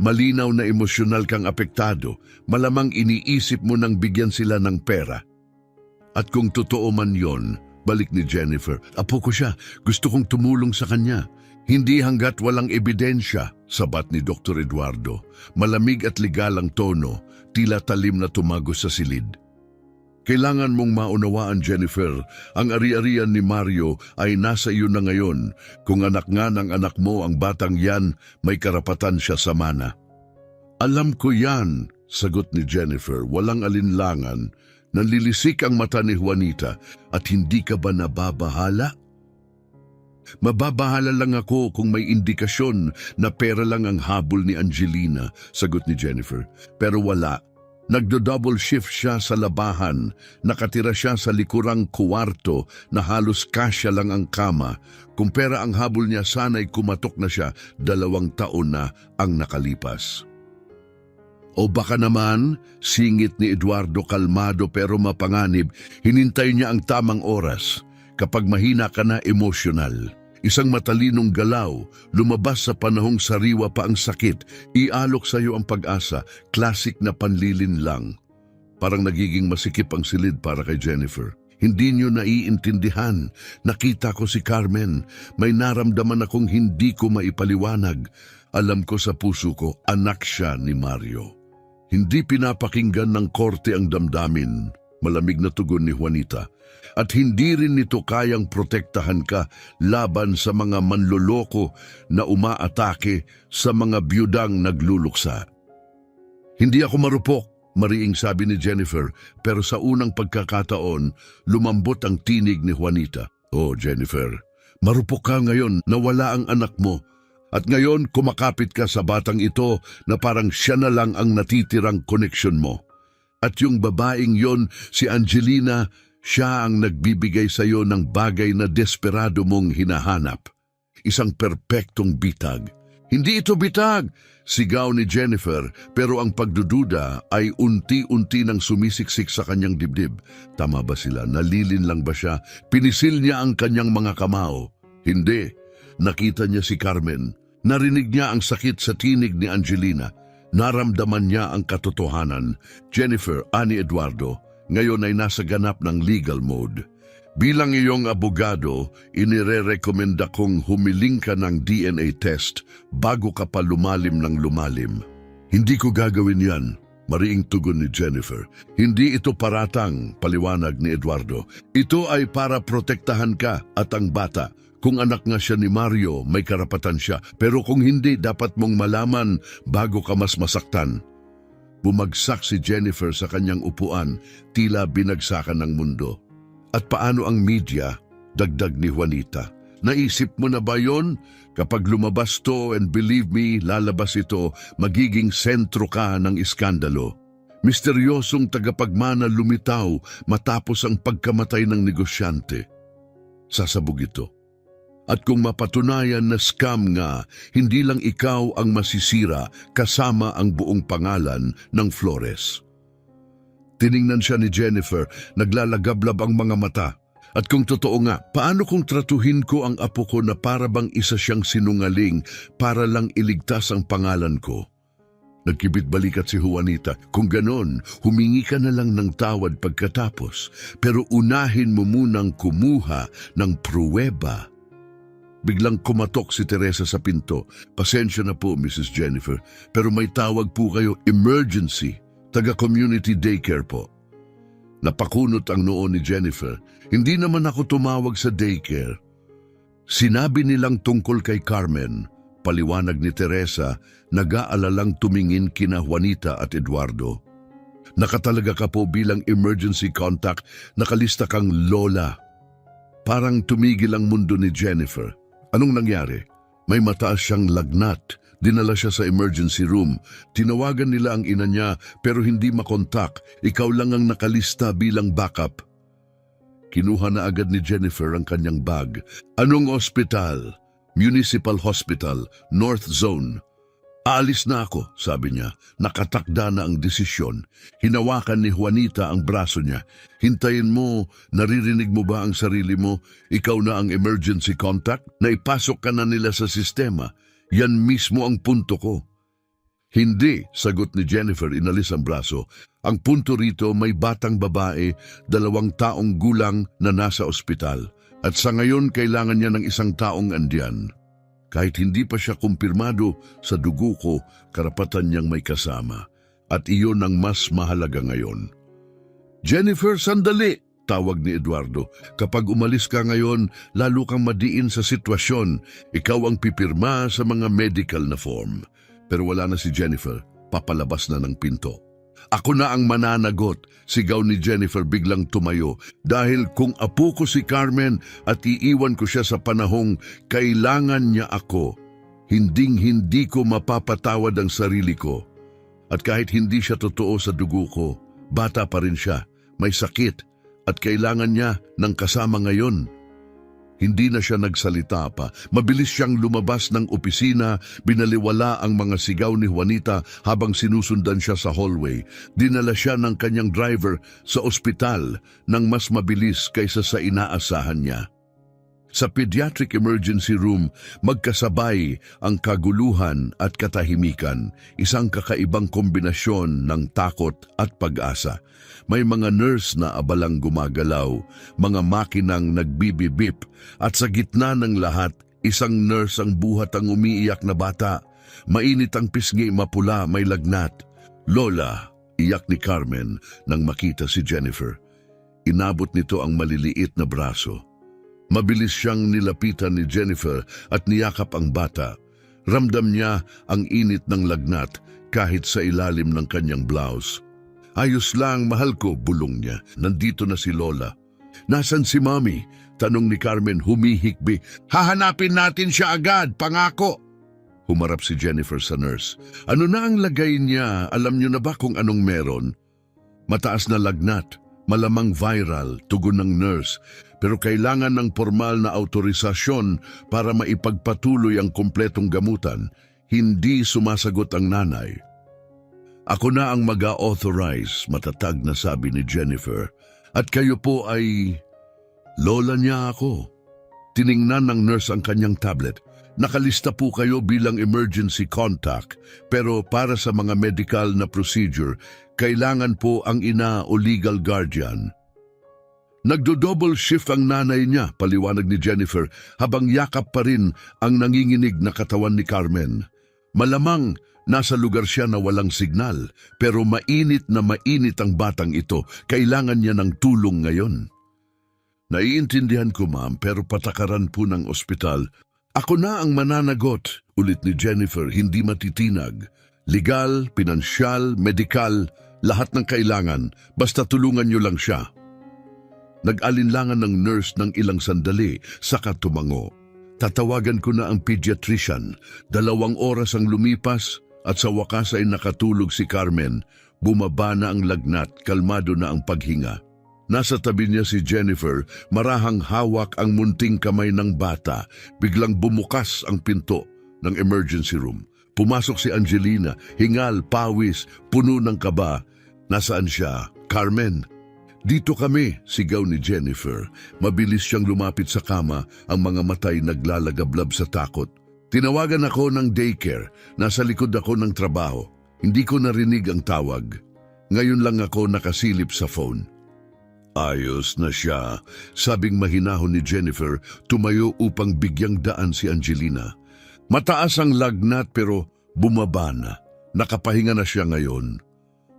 Malinaw na emosyonal kang apektado, malamang iniisip mo nang bigyan sila ng pera. At kung totoo man yon, balik ni Jennifer, apo ko siya, gusto kong tumulong sa kanya. Hindi hanggat walang ebidensya, sabat ni Dr. Eduardo. Malamig at legal ang tono, tila talim na tumagos sa silid. Kailangan mong maunawaan, Jennifer, ang ari-arian ni Mario ay nasa iyo na ngayon. Kung anak nga ng anak mo ang batang yan, may karapatan siya sa mana. Alam ko yan, sagot ni Jennifer, walang alinlangan. Nanlilisik ang mata ni Juanita, at hindi ka ba nababahala? Mababahala lang ako kung may indikasyon na pera lang ang habol ni Angelina, sagot ni Jennifer. Pero wala. Nagdo-double shift siya sa labahan, nakatira siya sa likurang kuwarto na halos kasya lang ang kama. Kung pera ang habol niya, sana'y kumatok na siya, 2 taon na ang nakalipas. O baka naman, singit ni Eduardo kalmado pero mapanganib, hinintay niya ang tamang oras. Kapag mahina ka na emosyonal, isang matalinong galaw, lumabas sa panahong sariwa pa ang sakit, ialok sa iyo ang pag-asa, classic na panlilin lang. Parang nagiging masikip ang silid para kay Jennifer. Hindi niyo naiintindihan. Nakita ko si Carmen. May naramdaman akong hindi ko maipaliwanag. Alam ko sa puso ko, anak siya ni Mario. Hindi pinapakinggan ng korte ang damdamin, malamig na tugon ni Juanita. At hindi rin nito kayang protektahan ka laban sa mga manloloko na umaatake sa mga biyudang nagluluksa. Hindi ako marupok, mariing sabi ni Jennifer, pero sa unang pagkakataon, lumambot ang tinig ni Juanita. Oh, Jennifer, marupok ka ngayon na wala ang anak mo. At ngayon kumakapit ka sa batang ito na parang siya na lang ang natitirang koneksyon mo. At yung babaeng yon, si Angelina, siya ang nagbibigay sa iyo ng bagay na desperado mong hinahanap. Isang perpektong bitag. Hindi ito bitag, sigaw ni Jennifer, pero ang pagdududa ay unti-unti nang sumisiksik sa kanyang dibdib. Tama ba sila? Nalilin lang ba siya? Pinisil niya ang kanyang mga kamao? Hindi. Nakita niya si Carmen. Narinig niya ang sakit sa tinig ni Angelina. Naramdaman niya ang katotohanan. Jennifer, ani Eduardo, ngayon ay nasa ganap ng legal mode. Bilang iyong abogado, inire-recommenda kong humiling ka ng DNA test bago ka pa lumalim ng lumalim. Hindi ko gagawin yan, mariing tugon ni Jennifer. Hindi ito paratang, paliwanag ni Eduardo. Ito ay para protektahan ka at ang bata. Kung anak nga siya ni Mario, may karapatan siya. Pero kung hindi, dapat mong malaman bago ka mas masaktan. Bumagsak si Jennifer sa kanyang upuan, tila binagsakan ng mundo. At paano ang media? Dagdag ni Juanita. Naisip mo na ba yon? Kapag lumabas to, and believe me, lalabas ito, magiging sentro ka ng iskandalo. Misteryosong tagapagmana lumitaw matapos ang pagkamatay ng negosyante. Sasabog ito. At kung mapatunayan na scam nga, hindi lang ikaw ang masisira kasama ang buong pangalan ng Flores. Tiningnan siya ni Jennifer, naglalagablab ang mga mata. At kung totoo nga, paano kung tratuhin ko ang apo ko na para bang isa siyang sinungaling para lang iligtas ang pangalan ko? Nagkibit balikat si Juanita. Kung ganon, humingi ka na lang ng tawad pagkatapos, pero unahin mo munang kumuha ng pruweba. Biglang kumatok si Teresa sa pinto. Pasensya na po, Mrs. Jennifer, pero may tawag po kayo, emergency, taga-community daycare po. Napakunot ang noo ni Jennifer. Hindi naman ako tumawag sa daycare. Sinabi nilang tungkol kay Carmen. Paliwanag ni Teresa, nag-aalalang tumingin kina Juanita at Eduardo. Nakatalaga ka po bilang emergency contact, nakalista kang lola. Parang tumigil ang mundo ni Jennifer. Anong nangyari? May mataas siyang lagnat. Dinala siya sa emergency room. Tinawagan nila ang ina niya pero hindi makontak. Ikaw lang ang nakalista bilang backup. Kinuha na agad ni Jennifer ang kanyang bag. Anong ospital? Municipal Hospital, North Zone. Aalis na ako, sabi niya. Nakatakda na ang desisyon. Hinawakan ni Juanita ang braso niya. Hintayin mo, naririnig mo ba ang sarili mo? Ikaw na ang emergency contact? Naipasok ka na nila sa sistema. Yan mismo ang punto ko. Hindi, sagot ni Jennifer, inalis ang braso. Ang punto rito may batang babae, 2 taong gulang na nasa ospital. At sa ngayon kailangan niya ng isang taong andiyan. Kahit hindi pa siya kumpirmado sa dugo ko, karapatan niyang may kasama. At iyon ang mas mahalaga ngayon. Jennifer, sandali! Tawag ni Eduardo. Kapag umalis ka ngayon, lalo kang madiin sa sitwasyon. Ikaw ang pipirma sa mga medical na form. Pero wala na si Jennifer. Papalabas na ng pinto. Ako na ang mananagot, sigaw ni Jennifer biglang tumayo. Dahil kung apo ko si Carmen at iiwan ko siya sa panahong kailangan niya ako, hinding-hindi ko mapapatawad ang sarili ko. At kahit hindi siya totoo sa dugo ko, bata pa rin siya, may sakit, at kailangan niya ng kasama ngayon. Hindi na siya nagsalita pa. Mabilis siyang lumabas ng opisina, binaliwala ang mga sigaw ni Juanita habang sinusundan siya sa hallway. Dinala siya ng kanyang driver sa ospital nang mas mabilis kaysa sa inaasahan niya. Sa pediatric emergency room, magkasabay ang kaguluhan at katahimikan, isang kakaibang kombinasyon ng takot at pag-asa. May mga nurse na abalang gumagalaw, mga makinang nagbibibip, at sa gitna ng lahat, isang nurse ang buhat ang umiiyak na bata. Mainit ang pisngi, mapula, may lagnat. Lola, iyak ni Carmen nang makita si Jennifer. Inabot nito ang maliliit na braso. Mabilis siyang nilapitan ni Jennifer at niyakap ang bata. Ramdam niya ang init ng lagnat kahit sa ilalim ng kanyang blouse. Ayos lang, mahal ko, bulong niya. Nandito na si Lola. Nasaan si Mommy? Tanong ni Carmen, humihikbi. Hahanapin natin siya agad, pangako. Humarap si Jennifer sa nurse. Ano na ang lagay niya? Alam niyo na ba kung anong meron? Mataas na lagnat, malamang viral, tugon ng nurse. Pero kailangan ng formal na autorisasyon para maipagpatuloy ang kumpletong gamutan. Hindi sumasagot ang nanay. Ako na ang mag-authorize, matatag na sabi ni Jennifer. At kayo po ay... Lola niya ako. Tiningnan ng nurse ang kanyang tablet. Nakalista po kayo bilang emergency contact, pero para sa mga medical na procedure, kailangan po ang ina o legal guardian. Nagdo-double shift ang nanay niya, paliwanag ni Jennifer, habang yakap pa rin ang nanginginig na katawan ni Carmen. Malamang nasa lugar siya na walang signal, pero mainit na mainit ang batang ito. Kailangan niya ng tulong ngayon. Naiintindihan ko, ma'am, pero patakaran po ng ospital. Ako na ang mananagot, ulit ni Jennifer, hindi matitinag. Legal, pinansyal, medikal, lahat ng kailangan, basta tulungan niyo lang siya. Nag-alinlangan ng nurse ng ilang sandali, saka tumango. Tatawagan ko na ang pediatrician. 2 oras ang lumipas, At sa wakas ay nakatulog si Carmen. Bumaba na ang lagnat, kalmado na ang paghinga. Nasa tabi niya si Jennifer, marahang hawak ang munting kamay ng bata. Biglang bumukas ang pinto ng emergency room. Pumasok si Angelina, hingal, pawis, puno ng kaba. Nasaan siya? Carmen? Dito kami, sigaw ni Jennifer. Mabilis siyang lumapit sa kama, ang mga matay naglalagablab sa takot. Tinawagan ako ng daycare. Nasa likod ako ng trabaho. Hindi ko narinig ang tawag. Ngayon lang ako nakasilip sa phone. Ayos na siya, sabing mahinahon ni Jennifer, tumayo upang bigyang daan si Angelina. Mataas ang lagnat pero bumaba na. Nakapahinga na siya ngayon.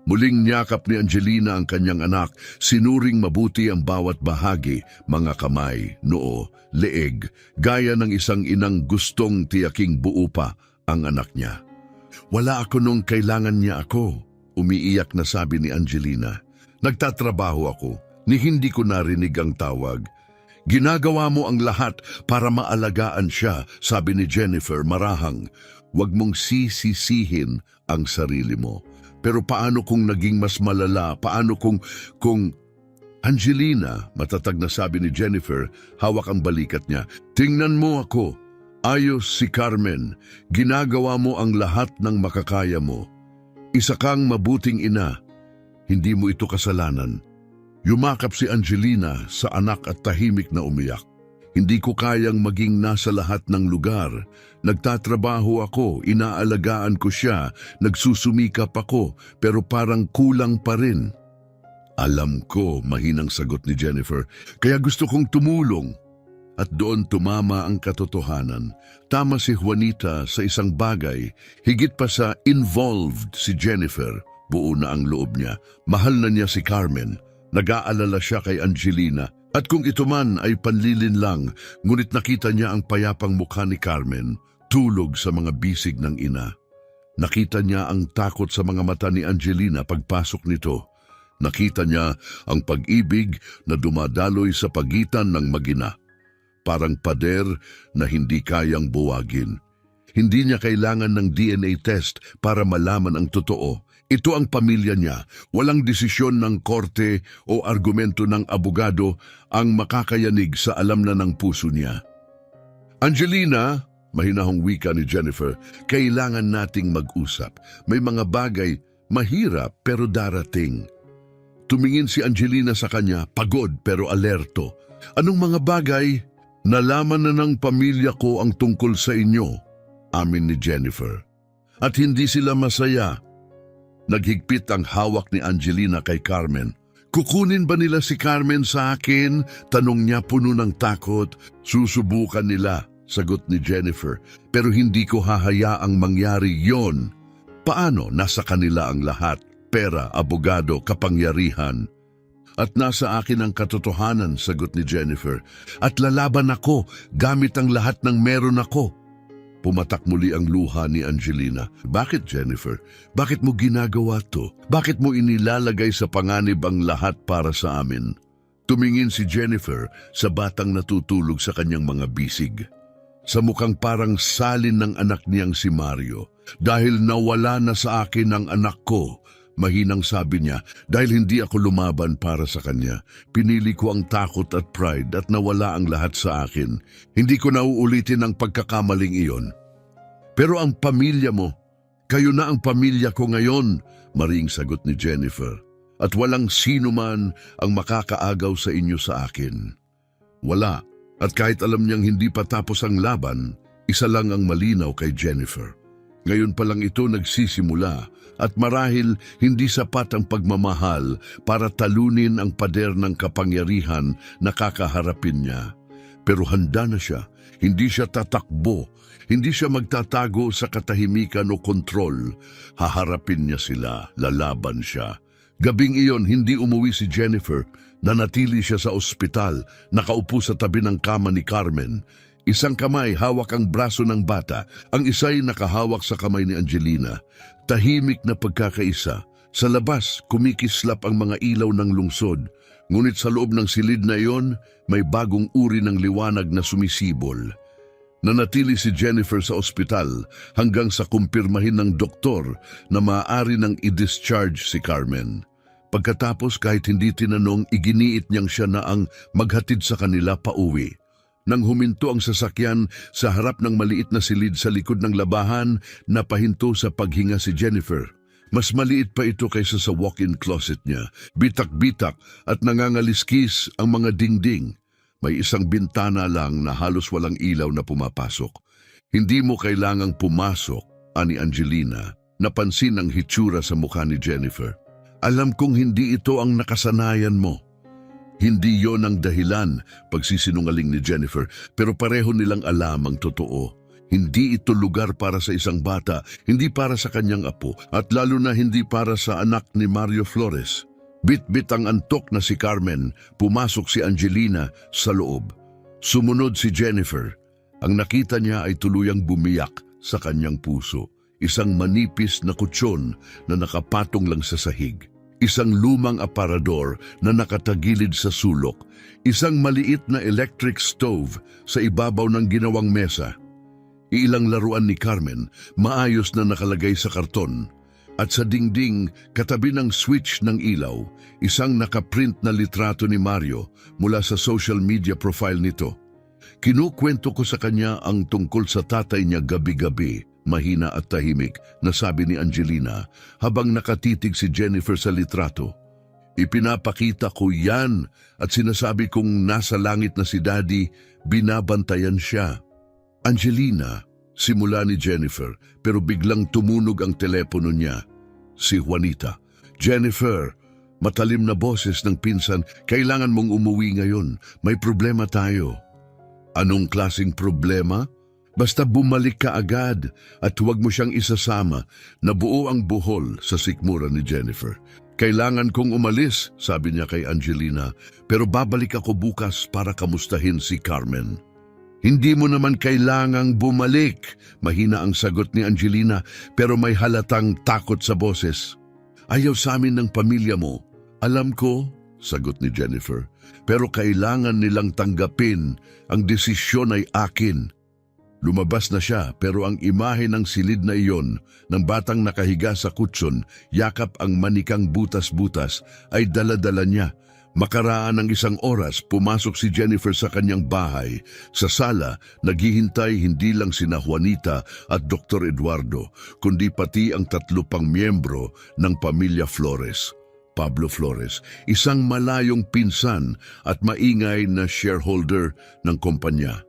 Muling niyakap ni Angelina ang kanyang anak, sinuring mabuti ang bawat bahagi, mga kamay, noo, leeg, gaya ng isang inang gustong tiyaking buo pa ang anak niya. Wala ako nung kailangan niya ako, umiiyak na sabi ni Angelina. Nagtatrabaho ako, ni hindi ko narinig ang tawag. Ginagawa mo ang lahat para maalagaan siya, sabi ni Jennifer marahang. Huwag mong sisisihin ang sarili mo. Pero paano kung naging mas malala? Paano kung... Angelina, matatag na sabi ni Jennifer, hawak ang balikat niya. Tingnan mo ako. Ayos si Carmen. Ginagawa mo ang lahat ng makakaya mo. Isa kang mabuting ina. Hindi mo ito kasalanan. Yumakap si Angelina sa anak at tahimik na umiyak. Hindi ko kayang maging nasa lahat ng lugar. Nagtatrabaho ako, inaalagaan ko siya, nagsusumikap ako, pero parang kulang pa rin. Alam ko, mahinang sagot ni Jennifer, kaya gusto kong tumulong. At doon tumama ang katotohanan. Tama si Juanita sa isang bagay, higit pa sa involved si Jennifer. Buo na ang loob niya. Mahal na niya si Carmen. Nag-aalala siya kay Angelina. At kung ito man ay panlilin lang, ngunit nakita niya ang payapang mukha ni Carmen, tulog sa mga bisig ng ina. Nakita niya ang takot sa mga mata ni Angelina pagpasok nito. Nakita niya ang pag-ibig na dumadaloy sa pagitan ng mag-ina. Parang pader na hindi kayang buwagin. Hindi niya kailangan ng DNA test para malaman ang totoo. Ito ang pamilya niya. Walang desisyon ng korte o argumento ng abogado ang makakayanig sa alam na ng puso niya. Angelina, mahinahong wika ni Jennifer, kailangan nating mag-usap. May mga bagay mahirap pero darating. Tumingin si Angelina sa kanya, pagod pero alerto. Anong mga bagay? Nalaman na ng pamilya ko ang tungkol sa inyo, amin ni Jennifer. At hindi sila masaya. Naghigpit ang hawak ni Angelina kay Carmen. Kukunin ba nila si Carmen sa akin? Tanong niya puno ng takot. Susubukan nila, sagot ni Jennifer. Pero hindi ko hahayaang mangyari yon. Paano? Nasa kanila ang lahat. Pera, abogado, kapangyarihan. At nasa akin ang katotohanan, sagot ni Jennifer. At lalaban ako gamit ang lahat ng meron ako. Pumatak muli ang luha ni Angelina. Bakit, Jennifer? Bakit mo ginagawa to? Bakit mo inilalagay sa panganib ang lahat para sa amin? Tumingin si Jennifer sa batang natutulog sa kanyang mga bisig. Sa mukhang parang salin ng anak niyang si Mario. Dahil nawala na sa akin ang anak ko, mahinang sabi niya, dahil hindi ako lumaban para sa kanya. Pinili ko ang takot at pride at nawala ang lahat sa akin. Hindi ko nauulitin ang pagkakamaling iyon. Pero ang pamilya mo, kayo na ang pamilya ko ngayon, maring sagot ni Jennifer. At walang sino man ang makakaagaw sa inyo sa akin. Wala. At kahit alam niyang hindi pa tapos ang laban, isa lang ang malinaw kay Jennifer. Ngayon pa lang ito nagsisimula at marahil hindi sapat ang pagmamahal para talunin ang pader ng kapangyarihan na kakaharapin niya. Pero handa na siya, hindi siya tatakbo, hindi siya magtatago sa katahimikan o kontrol. Haharapin niya sila, lalaban siya. Gabing iyon, hindi umuwi si Jennifer, nanatili siya sa ospital, nakaupo sa tabi ng kama ni Carmen. Isang kamay hawak ang braso ng bata, ang isa'y nakahawak sa kamay ni Angelina. Tahimik na pagkakaisa. Sa labas, kumikislap ang mga ilaw ng lungsod. Ngunit sa loob ng silid na iyon, may bagong uri ng liwanag na sumisibol. Nanatili si Jennifer sa ospital hanggang sa kumpirmahin ng doktor na maaari nang i-discharge si Carmen. Pagkatapos kahit hindi tinanong, iginiit niyang siya na ang maghatid sa kanila pauwi. Nang huminto ang sasakyan sa harap ng maliit na silid sa likod ng labahan, napahinto sa paghinga si Jennifer. Mas maliit pa ito kaysa sa walk-in closet niya. Bitak-bitak at nangangaliskis ang mga dingding. May isang bintana lang na halos walang ilaw na pumapasok. Hindi mo kailangang pumasok, ani Angelina. Napansin ang hitsura sa mukha ni Jennifer. Alam kong hindi ito ang nakasanayan mo. Hindi yon ang dahilan, pagsisinungaling ni Jennifer, pero pareho nilang alam ang totoo. Hindi ito lugar para sa isang bata, hindi para sa kanyang apo, at lalo na hindi para sa anak ni Mario Flores. Bit-bit ang antok na si Carmen, pumasok si Angelina sa loob. Sumunod si Jennifer. Ang nakita niya ay tuluyang bumiyak sa kanyang puso. Isang manipis na kutsyon na nakapatong lang sa sahig. Isang lumang aparador na nakatagilid sa sulok, isang maliit na electric stove sa ibabaw ng ginawang mesa. Ilang laruan ni Carmen, maayos na nakalagay sa karton, at sa dingding katabi ng switch ng ilaw, isang nakaprint na litrato ni Mario mula sa social media profile nito. Kinukwento ko sa kanya ang tungkol sa tatay niya gabi-gabi. Mahina at tahimik na sabi ni Angelina habang nakatitig si Jennifer sa litrato. Ipinapakita ko yan at sinasabi kong nasa langit na si Daddy, binabantayan siya. Angelina, simula ni Jennifer pero biglang tumunog ang telepono niya. Si Juanita. Jennifer, matalim na boses ng pinsan, kailangan mong umuwi ngayon. May problema tayo. Anong klaseng problema? Basta bumalik ka agad at huwag mo siyang isasama. Nabuo ang buhol sa sikmura ni Jennifer. Kailangan kong umalis, sabi niya kay Angelina, pero babalik ako bukas para kamustahin si Carmen. Hindi mo naman kailangang bumalik, mahina ang sagot ni Angelina pero may halatang takot sa boses. Ayaw sa amin ng pamilya mo. Alam ko, sagot ni Jennifer, pero kailangan nilang tanggapin ang desisyon ay akin. Lumabas na siya pero ang imahe ng silid na iyon ng batang nakahiga sa kutson, yakap ang manikang butas-butas ay dala-dala niya. Makaraan ng isang oras, pumasok si Jennifer sa kanyang bahay. Sa sala, naghihintay hindi lang sina Juanita at Dr. Eduardo, kundi pati ang 3 pang miyembro ng pamilya Flores. Pablo Flores, isang malayong pinsan at maingay na shareholder ng kumpanya.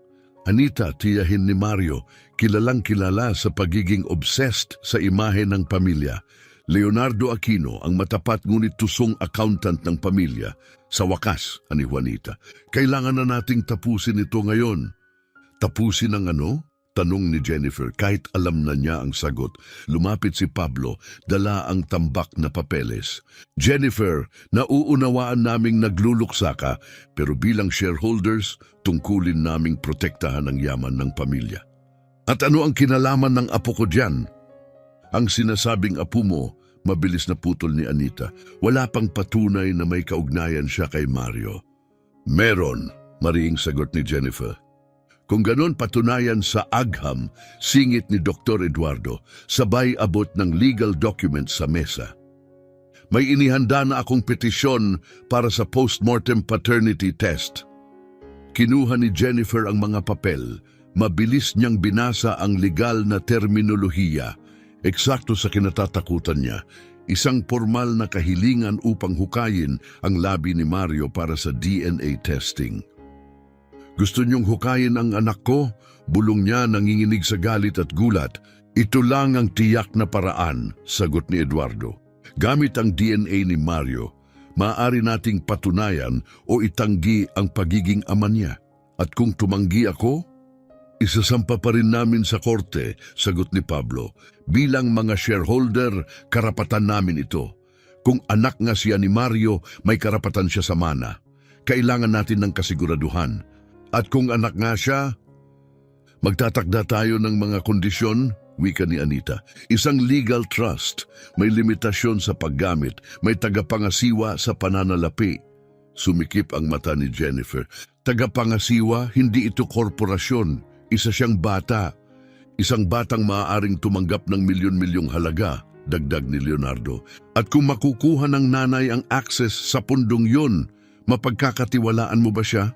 Anita, tiyahin ni Mario, kilalang kilala sa pagiging obsessed sa imahe ng pamilya. Leonardo Aquino, ang matapat ngunit tusong accountant ng pamilya. Sa wakas, ani Juanita, kailangan na nating tapusin ito ngayon. Tapusin ang ano? Tanong ni Jennifer kahit alam na niya ang sagot. Lumapit si Pablo, dala ang tambak na papeles. Jennifer, nauunawaan naming nagluluksa ka, pero bilang shareholders, tungkulin naming protektahan ang yaman ng pamilya. At ano ang kinalaman ng apo ko diyan? Ang sinasabing apo mo, mabilis na putol ni Anita. Wala pang patunay na may kaugnayan siya kay Mario. Meron, mariing sagot ni Jennifer. Kung ganon patunayan sa agham, singit ni Dr. Eduardo, sabay abot ng legal document sa mesa. May inihanda na akong petisyon para sa postmortem paternity test. Kinuha ni Jennifer ang mga papel, mabilis niyang binasa ang legal na terminolohiya, eksakto sa kinatatakutan niya, isang formal na kahilingan upang hukayin ang labi ni Mario para sa DNA testing. Gusto niyong hukayin ang anak ko? Bulong niya nanginginig sa galit at gulat. Ito lang ang tiyak na paraan, sagot ni Eduardo. Gamit ang DNA ni Mario, maaari nating patunayan o itanggi ang pagiging ama niya. At kung tumanggi ako, isasampa pa rin namin sa korte, sagot ni Pablo. Bilang mga shareholder, karapatan namin ito. Kung anak nga siya ni Mario, may karapatan siya sa mana. Kailangan natin ng kasiguraduhan. At kung anak nga siya, magtatakda tayo ng mga kondisyon, wika ni Anita. Isang legal trust, may limitasyon sa paggamit, may tagapangasiwa sa pananalapi. Sumikip ang mata ni Jennifer. Tagapangasiwa, hindi ito korporasyon. Isa siyang bata. Isang batang maaaring tumanggap ng milyon-milyong halaga, dagdag ni Leonardo. At kung makukuha ng nanay ang access sa pundong yun, mapagkakatiwalaan mo ba siya?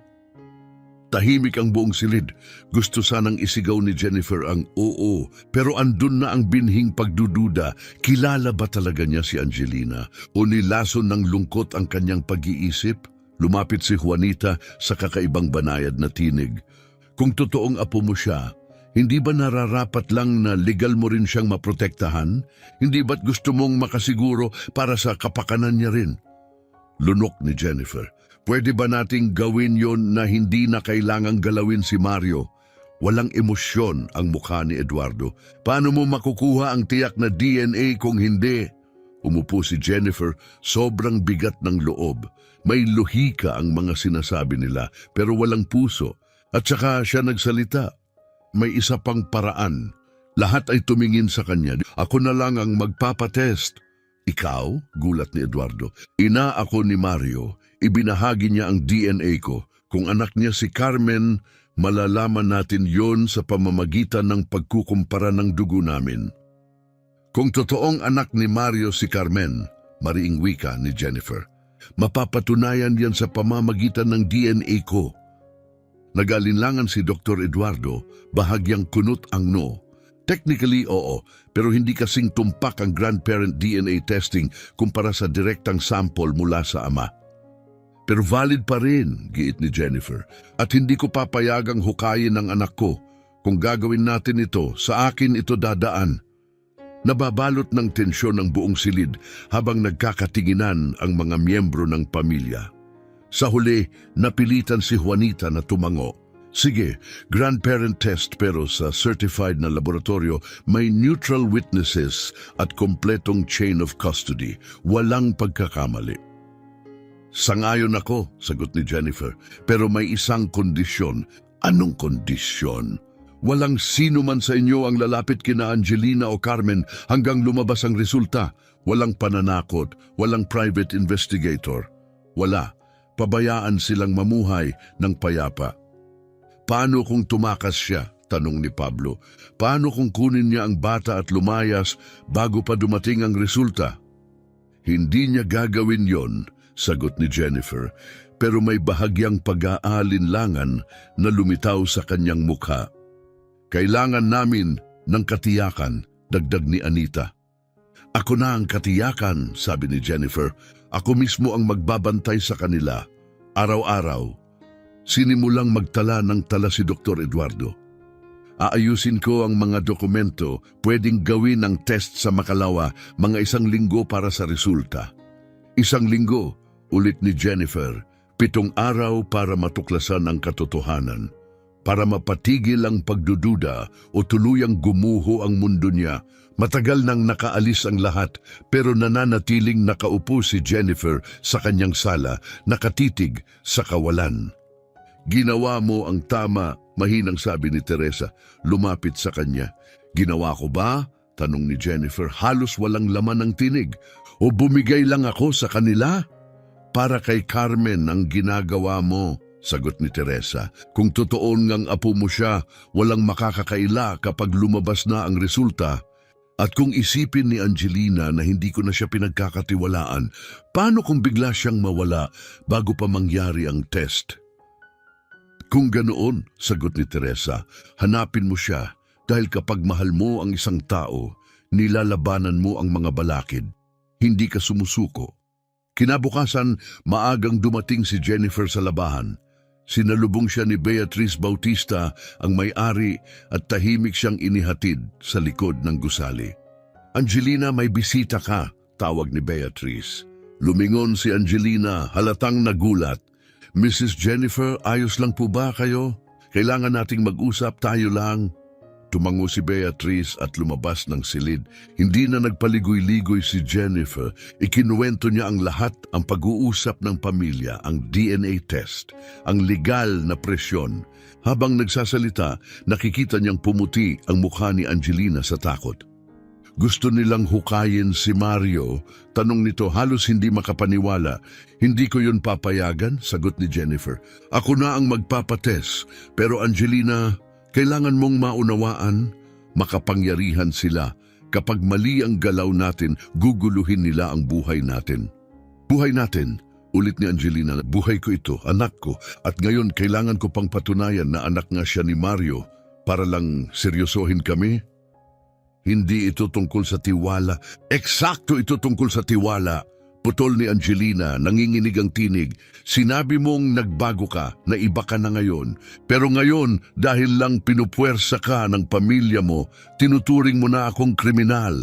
Tahimik ang buong silid. Gusto sanang isigaw ni Jennifer ang oo, pero andun na ang binhing pagdududa. Kilala ba talaga niya si Angelina? O nilason ng lungkot ang kanyang pag-iisip? Lumapit si Juanita sa kakaibang banayad na tinig. Kung totoong apo mo siya, hindi ba nararapat lang na legal mo rin siyang maprotektahan? Hindi ba't gusto mong makasiguro para sa kapakanan niya rin? Lunok ni Jennifer. Pwede ba nating gawin yon na hindi na kailangang galawin si Mario? Walang emosyon ang mukha ni Eduardo. Paano mo makukuha ang tiyak na DNA kung hindi? Umupo si Jennifer, sobrang bigat ng loob. May lohika ang mga sinasabi nila pero walang puso. At saka siya nagsalita. May isa pang paraan. Lahat ay tumingin sa kanya. Ako na lang ang magpapatest. Ikaw? Gulat ni Eduardo. Ina ako ni Mario. Ibinahagi niya ang DNA ko. Kung anak niya si Carmen, malalaman natin yon sa pamamagitan ng pagkukumpara ng dugo namin. Kung totoong anak ni Mario si Carmen, mariing wika ni Jennifer, mapapatunayan yan sa pamamagitan ng DNA ko. Nag-alinlangan si Dr. Eduardo, bahagyang kunot ang no. Technically, oo, pero hindi kasing tumpak ang grandparent DNA testing kumpara sa direktang sample mula sa ama. Pero valid pa rin, giit ni Jennifer, at hindi ko papayagang hukayin ng anak ko. Kung gagawin natin ito, sa akin ito dadaan. Nababalot ng tensyon ng buong silid habang nagkakatinginan ang mga miyembro ng pamilya. Sa huli, napilitan si Juanita na tumango. Sige, grandparent test pero sa certified na laboratorio may neutral witnesses at kompletong chain of custody. Walang pagkakamali. Sangayon ako, sagot ni Jennifer, pero may isang kondisyon. Anong kondisyon? Walang sino man sa inyo ang lalapit kina Angelina o Carmen hanggang lumabas ang resulta. Walang pananakot, walang private investigator. Wala. Pabayaan silang mamuhay ng payapa. Paano kung tumakas siya? Tanong ni Pablo. Paano kung kunin niya ang bata at lumayas bago pa dumating ang resulta? Hindi niya gagawin yon, sagot ni Jennifer, pero may bahagyang pag-aalinlangan na lumitaw sa kanyang mukha. Kailangan namin ng katiyakan, dagdag ni Anita. Ako na ang katiyakan, sabi ni Jennifer. Ako mismo ang magbabantay sa kanila. Araw-araw. Sinimulang magtala ng tala si Dr. Eduardo. Aayusin ko ang mga dokumento, pwedeng gawin ang test sa Makalawa, mga 1 linggo para sa resulta. 1 linggo, ulit ni Jennifer, 7 araw para matuklasan ang katotohanan. Para mapatigil ang pagdududa o tuluyang gumuho ang mundo niya. Matagal nang nakaalis ang lahat pero nananatiling nakaupo si Jennifer sa kanyang sala, nakatitig sa kawalan. Ginawa mo ang tama, mahinang sabi ni Teresa, lumapit sa kanya. Ginawa ko ba? Tanong ni Jennifer, halos walang laman ng tinig. O bumigay lang ako sa kanila? Para kay Carmen ang ginagawa mo, sagot ni Teresa. Kung totoo ngang apo mo siya, walang makakakaila kapag lumabas na ang resulta. At kung isipin ni Angelina na hindi ko na siya pinagkakatiwalaan, paano kung bigla siyang mawala bago pa mangyari ang test? Kung ganoon, sagot ni Teresa, hanapin mo siya dahil kapag mahal mo ang isang tao, nilalabanan mo ang mga balakid. Hindi ka sumusuko. Kinabukasan, maagang dumating si Jennifer sa labahan. Sinalubong siya ni Beatrice Bautista, ang may-ari, at tahimik siyang inihatid sa likod ng gusali. Angelina, may bisita ka, tawag ni Beatrice. Lumingon si Angelina, halatang nagulat. Mrs. Jennifer, ayos lang po ba kayo? Kailangan nating mag-usap, tayo lang. Tumango si Beatrice at lumabas ng silid. Hindi na nagpaligoy-ligoy si Jennifer. Ikinuwento niya ang lahat, ang pag-uusap ng pamilya, ang DNA test, ang legal na presyon. Habang nagsasalita, nakikita niyang pumuti ang mukha ni Angelina sa takot. Gusto nilang hukayin si Mario. Tanong nito, halos hindi makapaniwala. Hindi ko yun papayagan, sagot ni Jennifer. Ako na ang magpapatest. Pero Angelina, Kailangan mong maunawaan, makapangyarihan sila. Kapag mali ang galaw natin, guguluhin nila ang buhay natin. Buhay natin, ulit ni Angelina, buhay ko ito, anak ko, at ngayon kailangan ko pang patunayan na anak nga siya ni Mario para lang seryosohin kami? Hindi ito tungkol sa tiwala. Eksakto ito tungkol sa tiwala. Putol ni Angelina, nanginginig ang tinig. Sinabi mong nagbago ka, na iba ka na ngayon. Pero ngayon, dahil lang pinupuwersa ka ng pamilya mo, tinuturing mo na akong kriminal.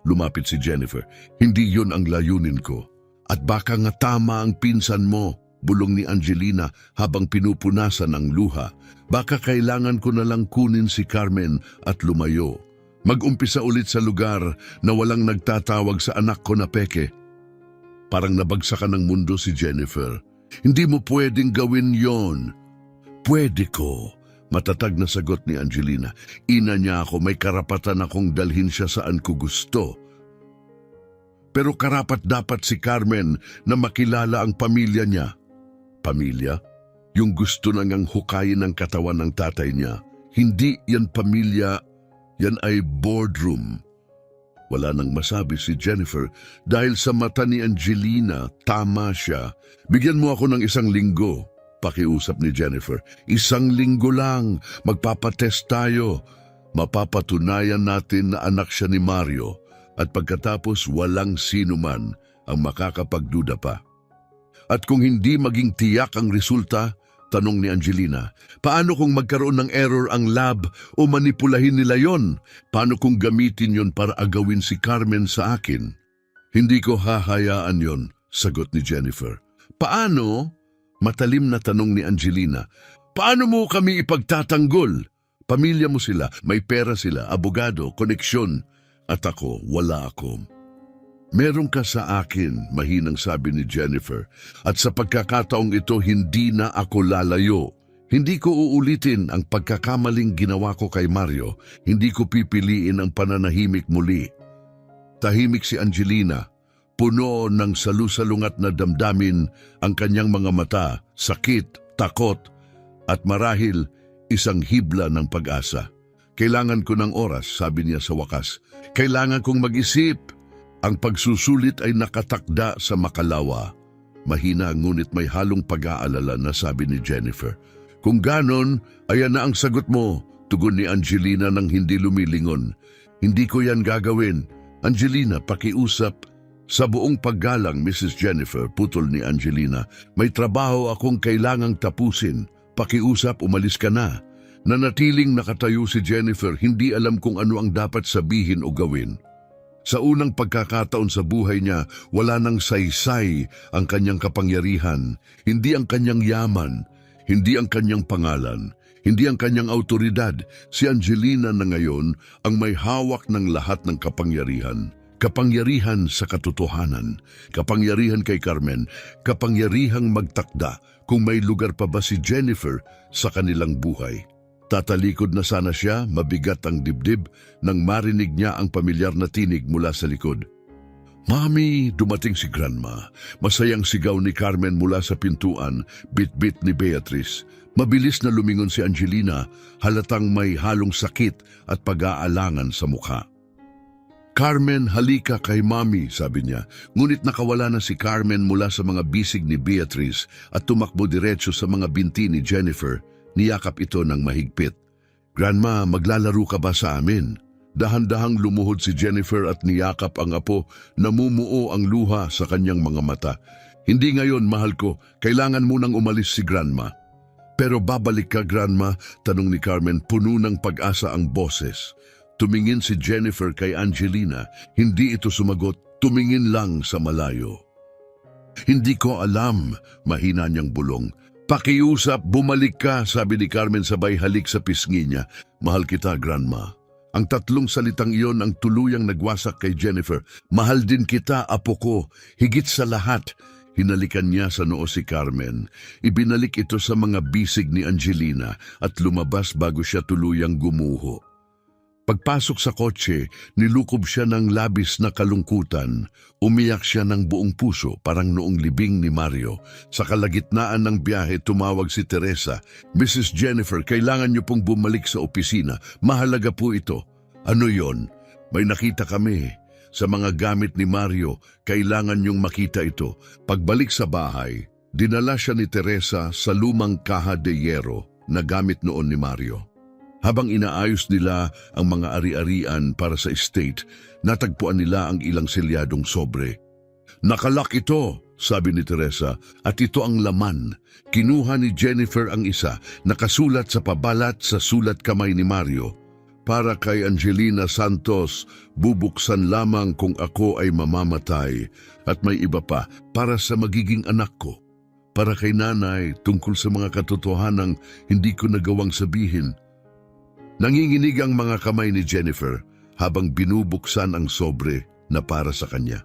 Lumapit si Jennifer. Hindi yun ang layunin ko. At baka nga tama ang pinsan mo, bulong ni Angelina habang pinupunasan ang luha. Baka kailangan ko na lang kunin si Carmen at lumayo. Mag-umpisa ulit sa lugar na walang nagtatawag sa anak ko na peke. Parang nabagsakan ng mundo si Jennifer. Hindi mo pwedeng gawin yon. Pwede ko. Matatag na sagot ni Angelina. Ina niya ako, may karapatan akong dalhin siya saan ko gusto. Pero karapat dapat si Carmen na makilala ang pamilya niya. Pamilya? Yung gusto na ngang hukayin ang katawan ng tatay niya. Hindi yan pamilya, yan ay boardroom. Wala nang masabi si Jennifer dahil sa mata ni Angelina, tama siya. Bigyan mo ako ng 1 linggo, pakiusap ni Jennifer. 1 linggo lang, magpapatest tayo. Mapapatunayan natin na anak siya ni Mario at pagkatapos walang sino man ang makakapagduda pa. At kung hindi maging tiyak ang resulta, tanong ni Angelina, paano kung magkaroon ng error ang lab o manipulahin nila yon? Paano kung gamitin yon para agawin si Carmen sa akin? Hindi ko hahayaan yon, sagot ni Jennifer. Paano? Matalim na tanong ni Angelina. Paano mo kami ipagtatanggol? Pamilya mo sila, may pera sila, abogado, koneksyon. At ako, wala ako. Meron ka sa akin, mahinang sabi ni Jennifer, at sa pagkakataong ito hindi na ako lalayo. Hindi ko uulitin ang pagkakamaling ginawa ko kay Mario, hindi ko pipiliin ang pananahimik muli. Tahimik si Angelina, puno ng salusalungat na damdamin ang kanyang mga mata, sakit, takot, at marahil isang hibla ng pag-asa. Kailangan ko ng oras, sabi niya sa wakas. Kailangan kong mag-isip. Ang pagsusulit ay nakatakda sa makalawa. Mahina ngunit may halong pag-aalala na sabi ni Jennifer. Kung ganon, ayan na ang sagot mo, tugon ni Angelina nang hindi lumilingon. Hindi ko yan gagawin. Angelina, pakiusap. Sa buong paggalang, Mrs. Jennifer, putol ni Angelina, may trabaho akong kailangang tapusin. Pakiusap, umalis ka na. Nanatiling nakatayo si Jennifer, hindi alam kung ano ang dapat sabihin o gawin. Sa unang pagkakataon sa buhay niya, wala nang saysay ang kanyang kapangyarihan, hindi ang kanyang yaman, hindi ang kanyang pangalan, hindi ang kanyang autoridad. Si Angelina na ngayon ang may hawak ng lahat ng kapangyarihan. Kapangyarihan sa katotohanan, kapangyarihan kay Carmen, kapangyarihang magtakda kung may lugar pa ba si Jennifer sa kanilang buhay. Tatalikod na sana siya, mabigat ang dibdib, nang marinig niya ang pamilyar na tinig mula sa likod. Mami, dumating si Grandma. Masayang sigaw ni Carmen mula sa pintuan, bit-bit ni Beatrice. Mabilis na lumingon si Angelina, halatang may halong sakit at pag-aalangan sa mukha. Carmen, halika kay Mami, sabi niya. Ngunit nakawala na si Carmen mula sa mga bisig ni Beatrice at tumakbo diretso sa mga binti ni Jennifer. Niyakap ito ng mahigpit. Grandma, maglalaro ka ba sa amin? Dahan-dahang lumuhod si Jennifer at niyakap ang apo, namumuo ang luha sa kanyang mga mata. Hindi ngayon, mahal ko, kailangan munang umalis si Grandma. Pero babalik ka, Grandma? Tanong ni Carmen, puno ng pag-asa ang boses. Tumingin si Jennifer kay Angelina, hindi ito sumagot, tumingin lang sa malayo. Hindi ko alam, mahina niyang bulong. Pakiusap, bumalik ka, sabi ni Carmen sabay halik sa pisngi niya. Mahal kita, Grandma. Ang tatlong salitang iyon ang tuluyang nagwasak kay Jennifer. Mahal din kita, apo ko. Higit sa lahat, hinalikan niya sa noo si Carmen. Ibinalik ito sa mga bisig ni Angelina at lumabas bago siya tuluyang gumuho. Pagpasok sa kotse, nilukob siya ng labis na kalungkutan. Umiyak siya ng buong puso, parang noong libing ni Mario. Sa kalagitnaan ng biyahe, tumawag si Teresa. "Mrs. Jennifer, kailangan niyo pong bumalik sa opisina. Mahalaga po ito." "Ano yon?" "May nakita kami. Sa mga gamit ni Mario, kailangan niyong makita ito." Pagbalik sa bahay, dinala siya ni Teresa sa lumang kaha de hierro na gamit noon ni Mario. Habang inaayos nila ang mga ari-arian para sa estate, natagpuan nila ang ilang selyadong sobre. "Nakalak ito," sabi ni Teresa, "at ito ang laman." Kinuha ni Jennifer ang isa, nakasulat sa pabalat sa sulat kamay ni Mario. "Para kay Angelina Santos, bubuksan lamang kung ako ay mamamatay." At may iba pa, "Para sa magiging anak ko." Para kay nanay, tungkol sa mga katotohanang hindi ko nagawang sabihin. Nanginginig ang mga kamay ni Jennifer habang binubuksan ang sobre na para sa kanya.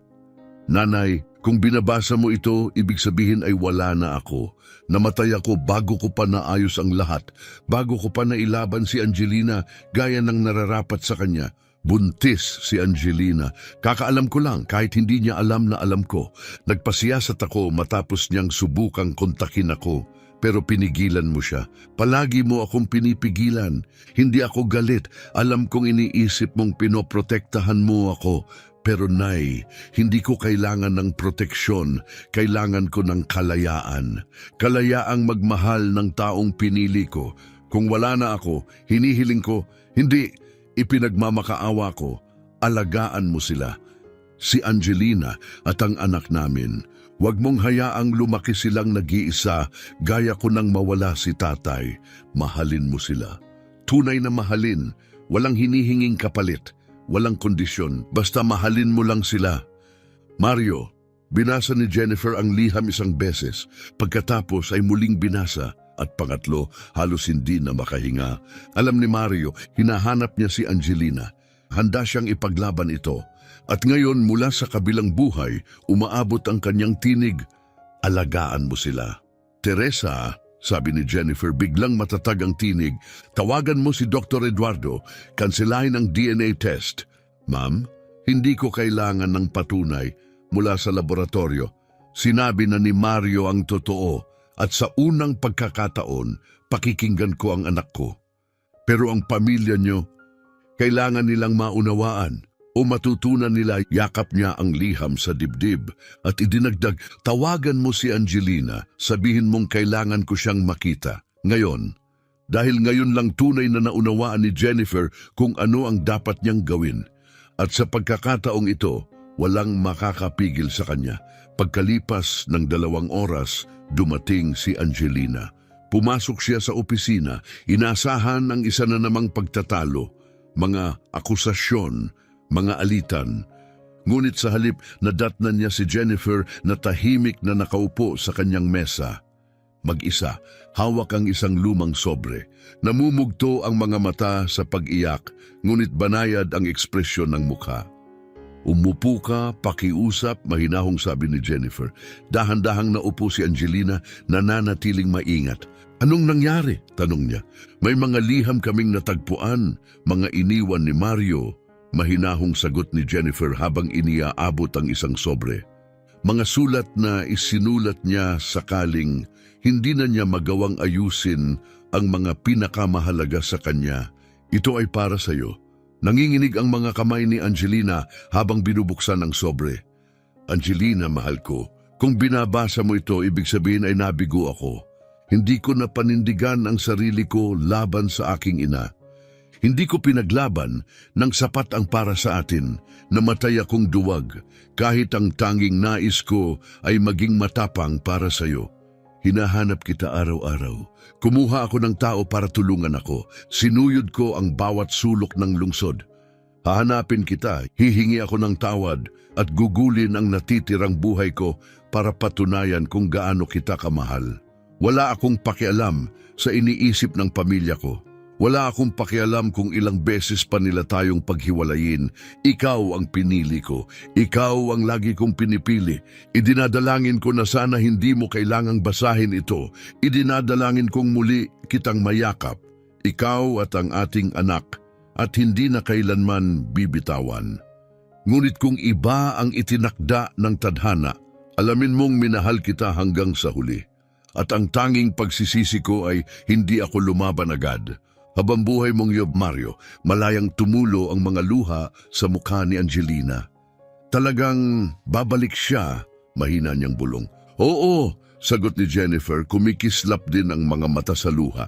"Nanay, kung binabasa mo ito, ibig sabihin ay wala na ako. Namatay ako bago ko pa naayos ang lahat, bago ko pa nailaban si Angelina gaya ng nararapat sa kanya. Buntis si Angelina. Kakaalam ko lang kahit hindi niya alam na alam ko. Nagpasiyasat ako matapos niyang subukang kontakin ako. Pero pinigilan mo siya. Palagi mo akong pinipigilan. Hindi ako galit. Alam kong iniisip mong pinoprotektahan mo ako. Pero Nay, hindi ko kailangan ng proteksyon. Kailangan ko ng kalayaan. Kalayaang magmahal ng taong pinili ko. Kung wala na ako, hinihiling ko, hindi, ipinagmamakaawa ko. Alagaan mo sila. Si Angelina at ang anak namin. Huwag mong hayaang lumaki silang nag-iisa gaya ko nang mawala si tatay. Mahalin mo sila. Tunay na mahalin. Walang hinihinging kapalit. Walang kondisyon. Basta mahalin mo lang sila. Mario, binasa ni Jennifer ang liham isang beses. Pagkatapos ay muling binasa. At pangatlo, halos hindi na makahinga. Alam ni Mario, hinahanap niya si Angelina. Handa siyang ipaglaban ito. At ngayon mula sa kabilang buhay, umaabot ang kanyang tinig, "Alagaan mo sila." "Teresa," sabi ni Jennifer, biglang matatag ang tinig, "tawagan mo si Dr. Eduardo, kanselahin ang DNA test." "Ma'am, hindi ko kailangan ng patunay mula sa laboratorio. Sinabi na ni Mario ang totoo at sa unang pagkakataon, pakikinggan ko ang anak ko. Pero ang pamilya niyo, kailangan nilang maunawaan o matutunan nila." Yakap niya ang liham sa dibdib at idinagdag, "Tawagan mo si Angelina, sabihin mong kailangan ko siyang makita. Ngayon, dahil ngayon lang tunay na naunawaan ni Jennifer kung ano ang dapat niyang gawin. At sa pagkakataong ito, walang makakapigil sa kanya." Pagkalipas ng 2 oras, dumating si Angelina. Pumasok siya sa opisina, inasahan ang isa na namang pagtatalo, mga akusasyon, mga alitan. Ngunit sa halip, nadatnan niya si Jennifer na tahimik na nakaupo sa kanyang mesa. Mag-isa, hawak ang isang lumang sobre. Namumugto ang mga mata sa pag-iyak, ngunit banayad ang ekspresyon ng mukha. "Umupo ka, pakiusap," mahinahong sabi ni Jennifer. Dahan-dahang naupo si Angelina, nananatiling maingat. "Anong nangyari?" tanong niya. "May mga liham kaming natagpuan, mga iniwan ni Mario." Mahinahong sagot ni Jennifer habang iniaabot ang isang sobre. Mga sulat na isinulat niya sakaling hindi na niya magawang ayusin ang mga pinakamahalaga sa kanya. "Ito ay para sa iyo." Nanginginig ang mga kamay ni Angelina habang binubuksan ang sobre. "Angelina, mahal ko, kung binabasa mo ito, ibig sabihin ay nabigo ako. Hindi ko na panindigan ang sarili ko laban sa aking ina. Hindi ko pinaglaban nang sapat ang para sa atin. Namatay akong duwag, kahit ang tanging nais ko ay maging matapang para sa iyo. Hinahanap kita araw-araw. Kumuha ako ng tao para tulungan ako. Sinuyod ko ang bawat sulok ng lungsod. Hahanapin kita, hihingi ako ng tawad at gugulin ang natitirang buhay ko para patunayan kung gaano kita kamahal. Wala akong pakialam sa iniisip ng pamilya ko. Wala akong pakialam kung ilang beses pa nila tayong paghiwalayin. Ikaw ang pinili ko. Ikaw ang lagi kong pinipili. Idinadalangin ko na sana hindi mo kailangang basahin ito. Idinadalangin kong muli kitang mayakap. Ikaw at ang ating anak. at hindi na kailanman bibitawan. Ngunit kung iba ang itinakda ng tadhana, alamin mong minahal kita hanggang sa huli. At ang tanging pagsisisi ko ay hindi ako lumaban agad. Habang buhay mong Yob Mario, malayang tumulo ang mga luha sa mukha ni Angelina. Talagang babalik siya, mahina niyang bulong. Oo, sagot ni Jennifer, kumikislap din ang mga mata sa luha.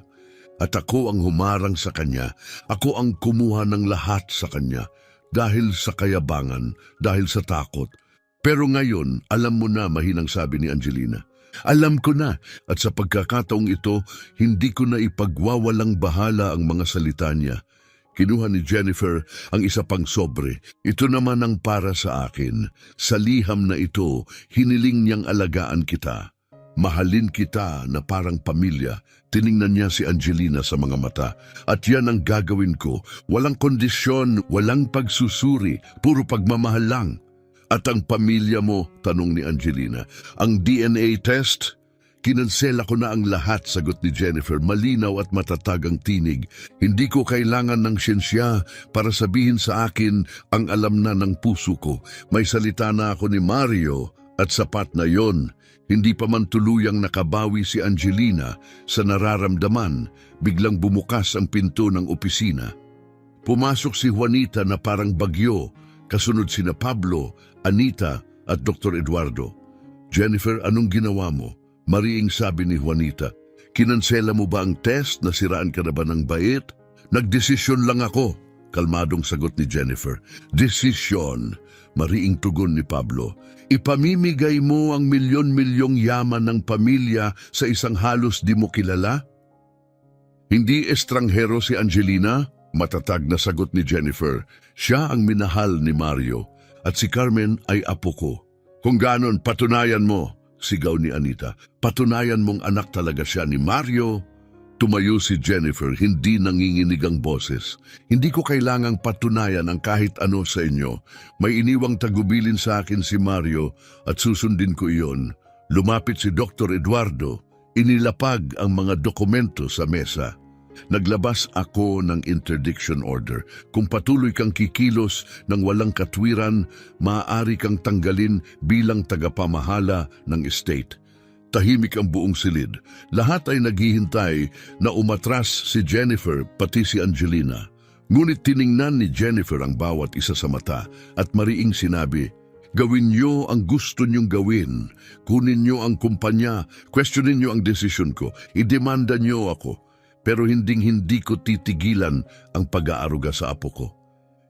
At ako ang humarang sa kanya, ako ang kumuha ng lahat sa kanya, dahil sa kayabangan, dahil sa takot. Pero ngayon, alam mo na, mahinang sabi ni Angelina. Alam ko na, at sa pagkakataong ito, hindi ko na ipagwawalang bahala ang mga salita niya. Kinuha ni Jennifer ang isa pang sobre. Ito naman ang para sa akin. Sa liham na ito, hiniling niyang alagaan kita. Mahalin kita na parang pamilya. Tiningnan niya si Angelina sa mga mata. At yan ang gagawin ko. Walang kondisyon, walang pagsusuri, puro pagmamahal lang. At ang pamilya mo, tanong ni Angelina, ang DNA test? Kinansela ko na ang lahat, sagot ni Jennifer, malinaw at matatag ang tinig. Hindi ko kailangan ng siyensya para sabihin sa akin ang alam na ng puso ko. May salita na ako ni Mario at sapat na yon. Hindi pa man tuluyang nakabawi si Angelina sa nararamdaman, biglang bumukas ang pinto ng opisina. Pumasok si Juanita na parang bagyo, kasunod sina Pablo, Anita at Dr. Eduardo. Jennifer, anong ginawa mo? Mariing sabi ni Juanita. Kinansela mo ba ang test? Nasiraan ka na ba ng bait? Nagdesisyon lang ako, kalmadong sagot ni Jennifer. Desisyon, mariing tugon ni Pablo. Ipamimigay mo ang milyon-milyong yaman ng pamilya sa isang halos di mo kilala? Hindi estranghero si Angelina? Matatag na sagot ni Jennifer. Siya ang minahal ni Mario. At si Carmen ay apo ko. Kung ganon, patunayan mo, sigaw ni Anita. Patunayan mong anak talaga siya ni Mario. Tumayo si Jennifer, hindi nanginginig ang boses. Hindi ko kailangang patunayan ang kahit ano sa inyo. May iniwang tagubilin sa akin si Mario at susundin ko iyon. Lumapit si Dr. Eduardo, inilapag ang mga dokumento sa mesa. Naglabas ako ng interdiction order. Kung patuloy kang kikilos ng walang katwiran, maaari kang tanggalin bilang tagapamahala ng estate. Tahimik ang buong silid. Lahat ay naghihintay na umatras si Jennifer pati si Angelina. Ngunit tiningnan ni Jennifer ang bawat isa sa mata at mariing sinabi, gawin niyo ang gusto niyong gawin. Kunin niyo ang kumpanya. Questionin niyo ang desisyon ko. Idemanda niyo ako. Pero hindi ko titigilan ang pag-aaruga sa apo ko.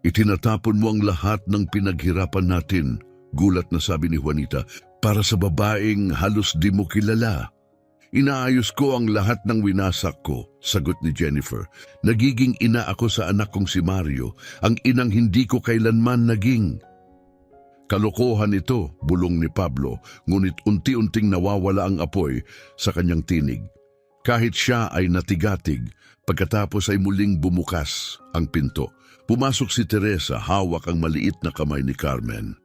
Itinatapon mo ang lahat ng pinaghirapan natin, gulat na sabi ni Juanita, para sa babaeng halos di mo kilala. Inaayos ko ang lahat ng winasak ko, sagot ni Jennifer. Nagiging ina ako sa anak kong si Mario, ang inang hindi ko kailanman naging. Kalokohan ito, bulong ni Pablo, ngunit unti-unting nawawala ang apoy sa kanyang tinig. Kahit siya ay natigatig, pagkatapos ay muling bumukas ang pinto. Pumasok si Teresa, hawak ang maliit na kamay ni Carmen.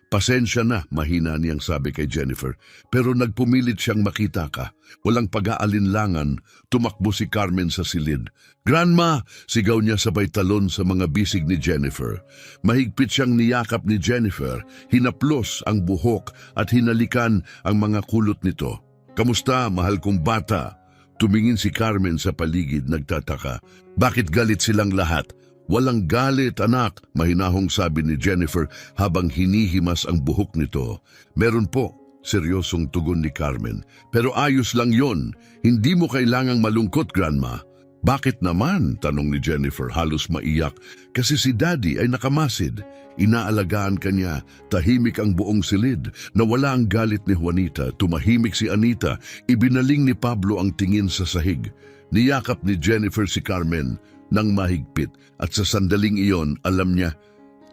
Pasensya na, mahina niyang sabi kay Jennifer, pero nagpumilit siyang makita ka. Walang pag-aalinlangan, tumakbo si Carmen sa silid. Grandma! Sigaw niya sabay talon sa mga bisig ni Jennifer. Mahigpit siyang niyakap ni Jennifer, hinaplos ang buhok at hinalikan ang mga kulot nito. Kamusta, mahal kong bata? Tumingin si Carmen sa paligid, nagtataka. Bakit galit silang lahat? Walang galit, anak, mahinahong sabi ni Jennifer habang hinihimas ang buhok nito. Meron po, seryosong tugon ni Carmen. Pero ayos lang yon. Hindi mo kailangang malungkot, Grandma. Bakit naman? Tanong ni Jennifer, halos maiyak. Kasi si Daddy ay nakamasid. Inaalagaan ka niya, tahimik ang buong silid. Nawala ang galit ni Juanita, tumahimik si Anita, ibinaling ni Pablo ang tingin sa sahig. Niyakap ni Jennifer si Carmen nang mahigpit at sa sandaling iyon alam niya,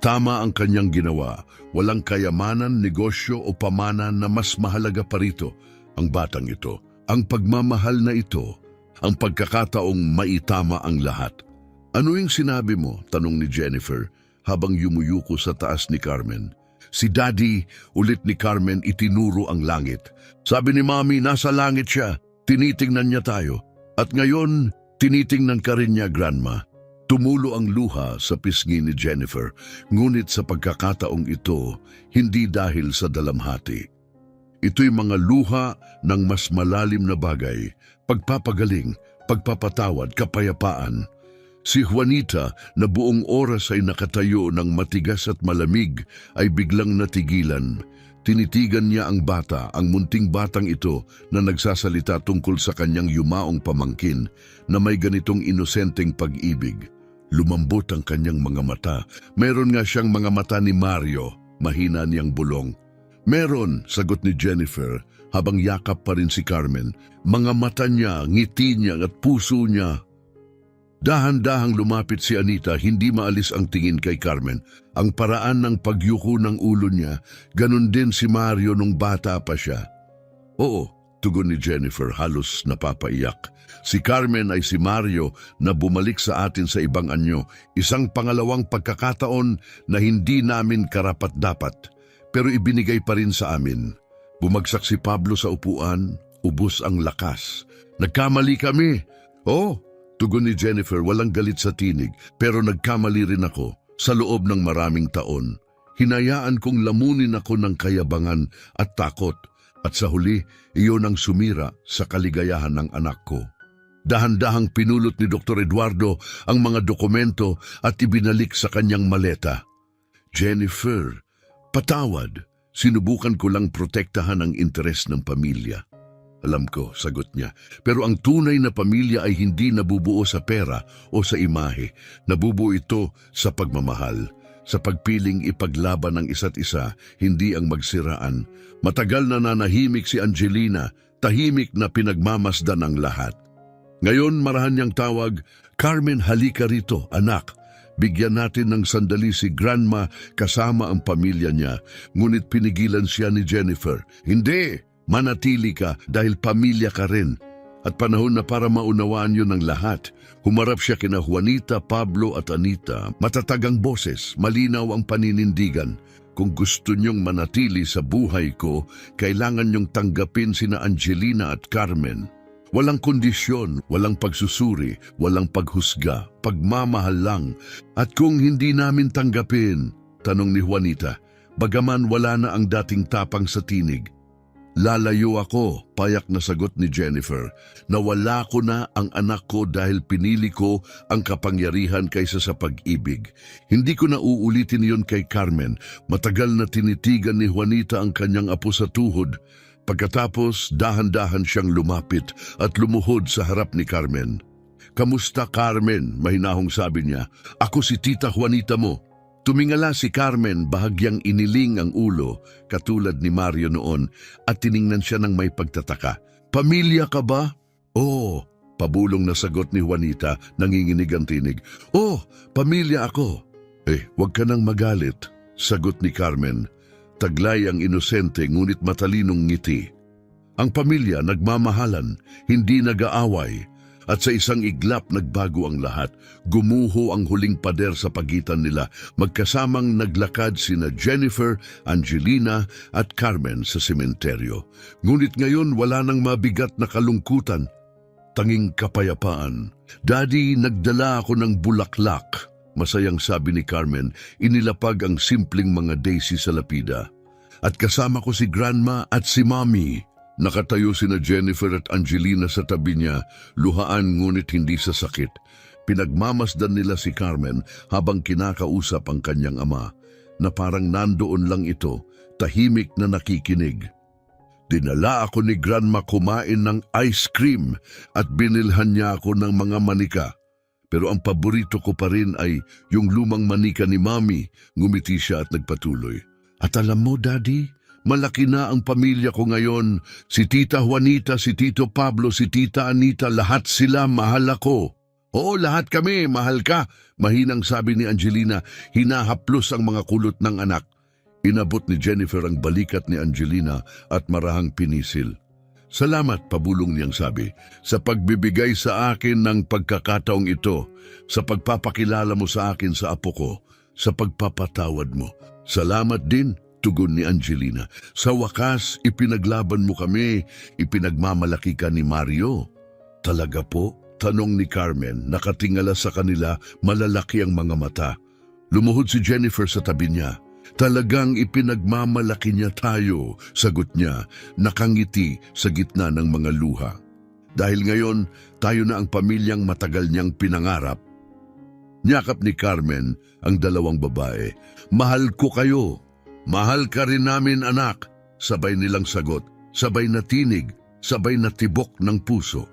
tama ang kanyang ginawa. Walang kayamanan, negosyo o pamanan na mas mahalaga pa rito ang batang ito. Ang pagmamahal na ito, ang pagkakataong maitama ang lahat. Ano yung sinabi mo? Tanong ni Jennifer habang yumuyuko sa taas ni Carmen. Si Daddy, ulit ni Carmen, itinuro ang langit. Sabi ni Mami, nasa langit siya. Tinitingnan niya tayo. At ngayon, tinitingnan ka rin niya, Grandma. Tumulo ang luha sa pisngi ni Jennifer, ngunit sa pagkakataong ito, hindi dahil sa dalamhati. Ito'y mga luha ng mas malalim na bagay, pagpapagaling, pagpapatawad, kapayapaan. Si Juanita na buong oras ay nakatayo ng matigas at malamig ay biglang natigilan. Tinitigan niya ang bata, ang munting batang ito na nagsasalita tungkol sa kanyang yumaong pamangkin na may ganitong inosenteng pag-ibig. Lumambot ang kanyang mga mata. Meron nga siyang mga mata ni Mario, mahina niyang bulong. Meron, sagot ni Jennifer, habang yakap pa rin si Carmen. Mga mata niya, ngiti niya at puso niya. Dahan-dahang lumapit si Anita, hindi maalis ang tingin kay Carmen. Ang paraan ng pagyuko ng ulo niya, ganun din si Mario nung bata pa siya. Oo, tugon ni Jennifer, halos napapaiyak. Si Carmen ay si Mario na bumalik sa atin sa ibang anyo, isang pangalawang pagkakataon na hindi namin karapat-dapat, pero ibinigay pa rin sa amin. Bumagsak si Pablo sa upuan, ubos ang lakas. Nagkamali kami. Oh, tugon ni Jennifer, walang galit sa tinig, pero nagkamali rin ako sa loob ng maraming taon. Hinayaan kong lamunin ako ng kayabangan at takot, at sa huli, iyon ang sumira sa kaligayahan ng anak ko. Dahan-dahang pinulot ni Dr. Eduardo ang mga dokumento at ibinalik sa kanyang maleta. Jennifer, patawad. Sinubukan ko lang protektahan ang interes ng pamilya. Alam ko, sagot niya. Pero ang tunay na pamilya ay hindi nabubuo sa pera o sa imahe. Nabubuo ito sa pagmamahal, sa pagpiling ipaglaban ang isa't isa, hindi ang magsiraan. Matagal na nanahimik si Angelina, tahimik na pinagmamasdan ang lahat. Ngayon marahan niyang tawag, Carmen, halika rito, anak. Bigyan natin ng sandali si Grandma kasama ang pamilya niya. Ngunit pinigilan siya ni Jennifer. Hindi, manatili ka dahil pamilya ka rin. At panahon na para maunawaan yun ng lahat. Humarap siya kina Juanita, Pablo at Anita. Matatag ang boses, malinaw ang paninindigan. Kung gusto niyong manatili sa buhay ko, kailangan niyong tanggapin sina Angelina at Carmen. Walang kondisyon, walang pagsusuri, walang paghusga, pagmamahal lang. At kung hindi namin tanggapin, tanong ni Juanita, bagaman wala na ang dating tapang sa tinig. Lalayo ako, payak na sagot ni Jennifer. Nawala ko na ang anak ko dahil pinili ko ang kapangyarihan kaysa sa pag-ibig. Hindi ko na uulitin yon kay Carmen. Matagal na tinitigan ni Juanita ang kanyang apo sa tuhod. Pagkatapos, dahan-dahan siyang lumapit at lumuhod sa harap ni Carmen. Kamusta, Carmen? Mahinahong sabi niya. Ako si Tita Juanita mo. Tumingala si Carmen, bahagyang iniling ang ulo, katulad ni Mario noon, at tiningnan siya ng may pagtataka. Pamilya ka ba? Oo, pabulong na sagot ni Juanita, nanginginig ang tinig. Oh, pamilya ako. Huwag ka nang magalit, sagot ni Carmen. Taglay ang inosente ngunit matalinong ngiti. Ang pamilya nagmamahalan, hindi nag-aaway, at sa isang iglap nagbago ang lahat. Gumuho ang huling pader sa pagitan nila. Magkasamang naglakad sina Jennifer, Angelina at Carmen sa sementeryo. Ngunit ngayon wala nang mabigat na kalungkutan, tanging kapayapaan. Daddy, nagdala ako ng bulaklak. Masayang sabi ni Carmen, inilapag ang simpleng mga daisy sa lapida. At kasama ko si Grandma at si Mommy. Nakatayo sina Jennifer at Angelina sa tabi niya, luhaan ngunit hindi sa sakit. Pinagmamasdan nila si Carmen habang kinakausap ang kanyang ama, na parang nandoon lang ito, tahimik na nakikinig. Dinala ako ni Grandma kumain ng ice cream at binilhan niya ako ng mga manika. Pero ang paborito ko pa rin ay yung lumang manika ni Mommy, ngumiti siya at nagpatuloy. At alam mo, Daddy, malaki na ang pamilya ko ngayon. Si Tita Juanita, si Tito Pablo, si Tita Anita, lahat sila mahal ako. Oo, lahat kami, mahal ka, mahinang sabi ni Angelina, hinahaplos ang mga kulot ng anak. Inabot ni Jennifer ang balikat ni Angelina at marahang pinisil. Salamat, pabulong niyang sabi, sa pagbibigay sa akin ng pagkakataong ito, sa pagpapakilala mo sa akin sa apo ko, sa pagpapatawad mo. Salamat din, tugon ni Angelina. Sa wakas, ipinaglaban mo kami, ipinagmamalaki ka ni Mario. Talaga po? Tanong ni Carmen, nakatingala sa kanila, malalaki ang mga mata. Lumuhod si Jennifer sa tabi niya. Talagang ipinagmamalaki niya tayo, sagot niya, nakangiti sa gitna ng mga luha. Dahil ngayon, tayo na ang pamilyang matagal niyang pinangarap. Niyakap ni Carmen ang dalawang babae. Mahal ko kayo. Mahal ka rin namin, anak. Sabay nilang sagot, sabay na tinig, sabay na tibok ng puso.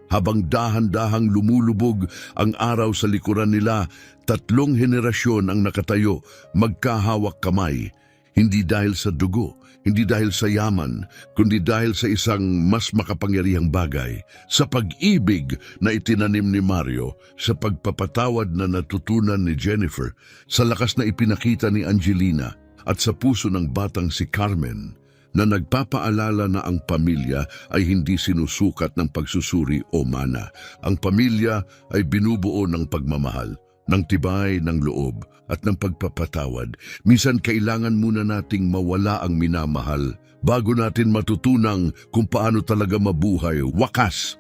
Habang dahan-dahang lumulubog ang araw sa likuran nila, 3 henerasyon ang nakatayo, magkahawak kamay. Hindi dahil sa dugo, hindi dahil sa yaman, kundi dahil sa isang mas makapangyarihang bagay, sa pag-ibig na itinanim ni Mario, sa pagpapatawad na natutunan ni Jennifer, sa lakas na ipinakita ni Angelina, at sa puso ng batang si Carmen, na nagpapaalala na ang pamilya ay hindi sinusukat ng pagsusuri o mana. Ang pamilya ay binubuo ng pagmamahal, ng tibay ng loob at ng pagpapatawad. Minsan kailangan muna nating mawala ang minamahal bago natin matutunang kung paano talaga mabuhay wakas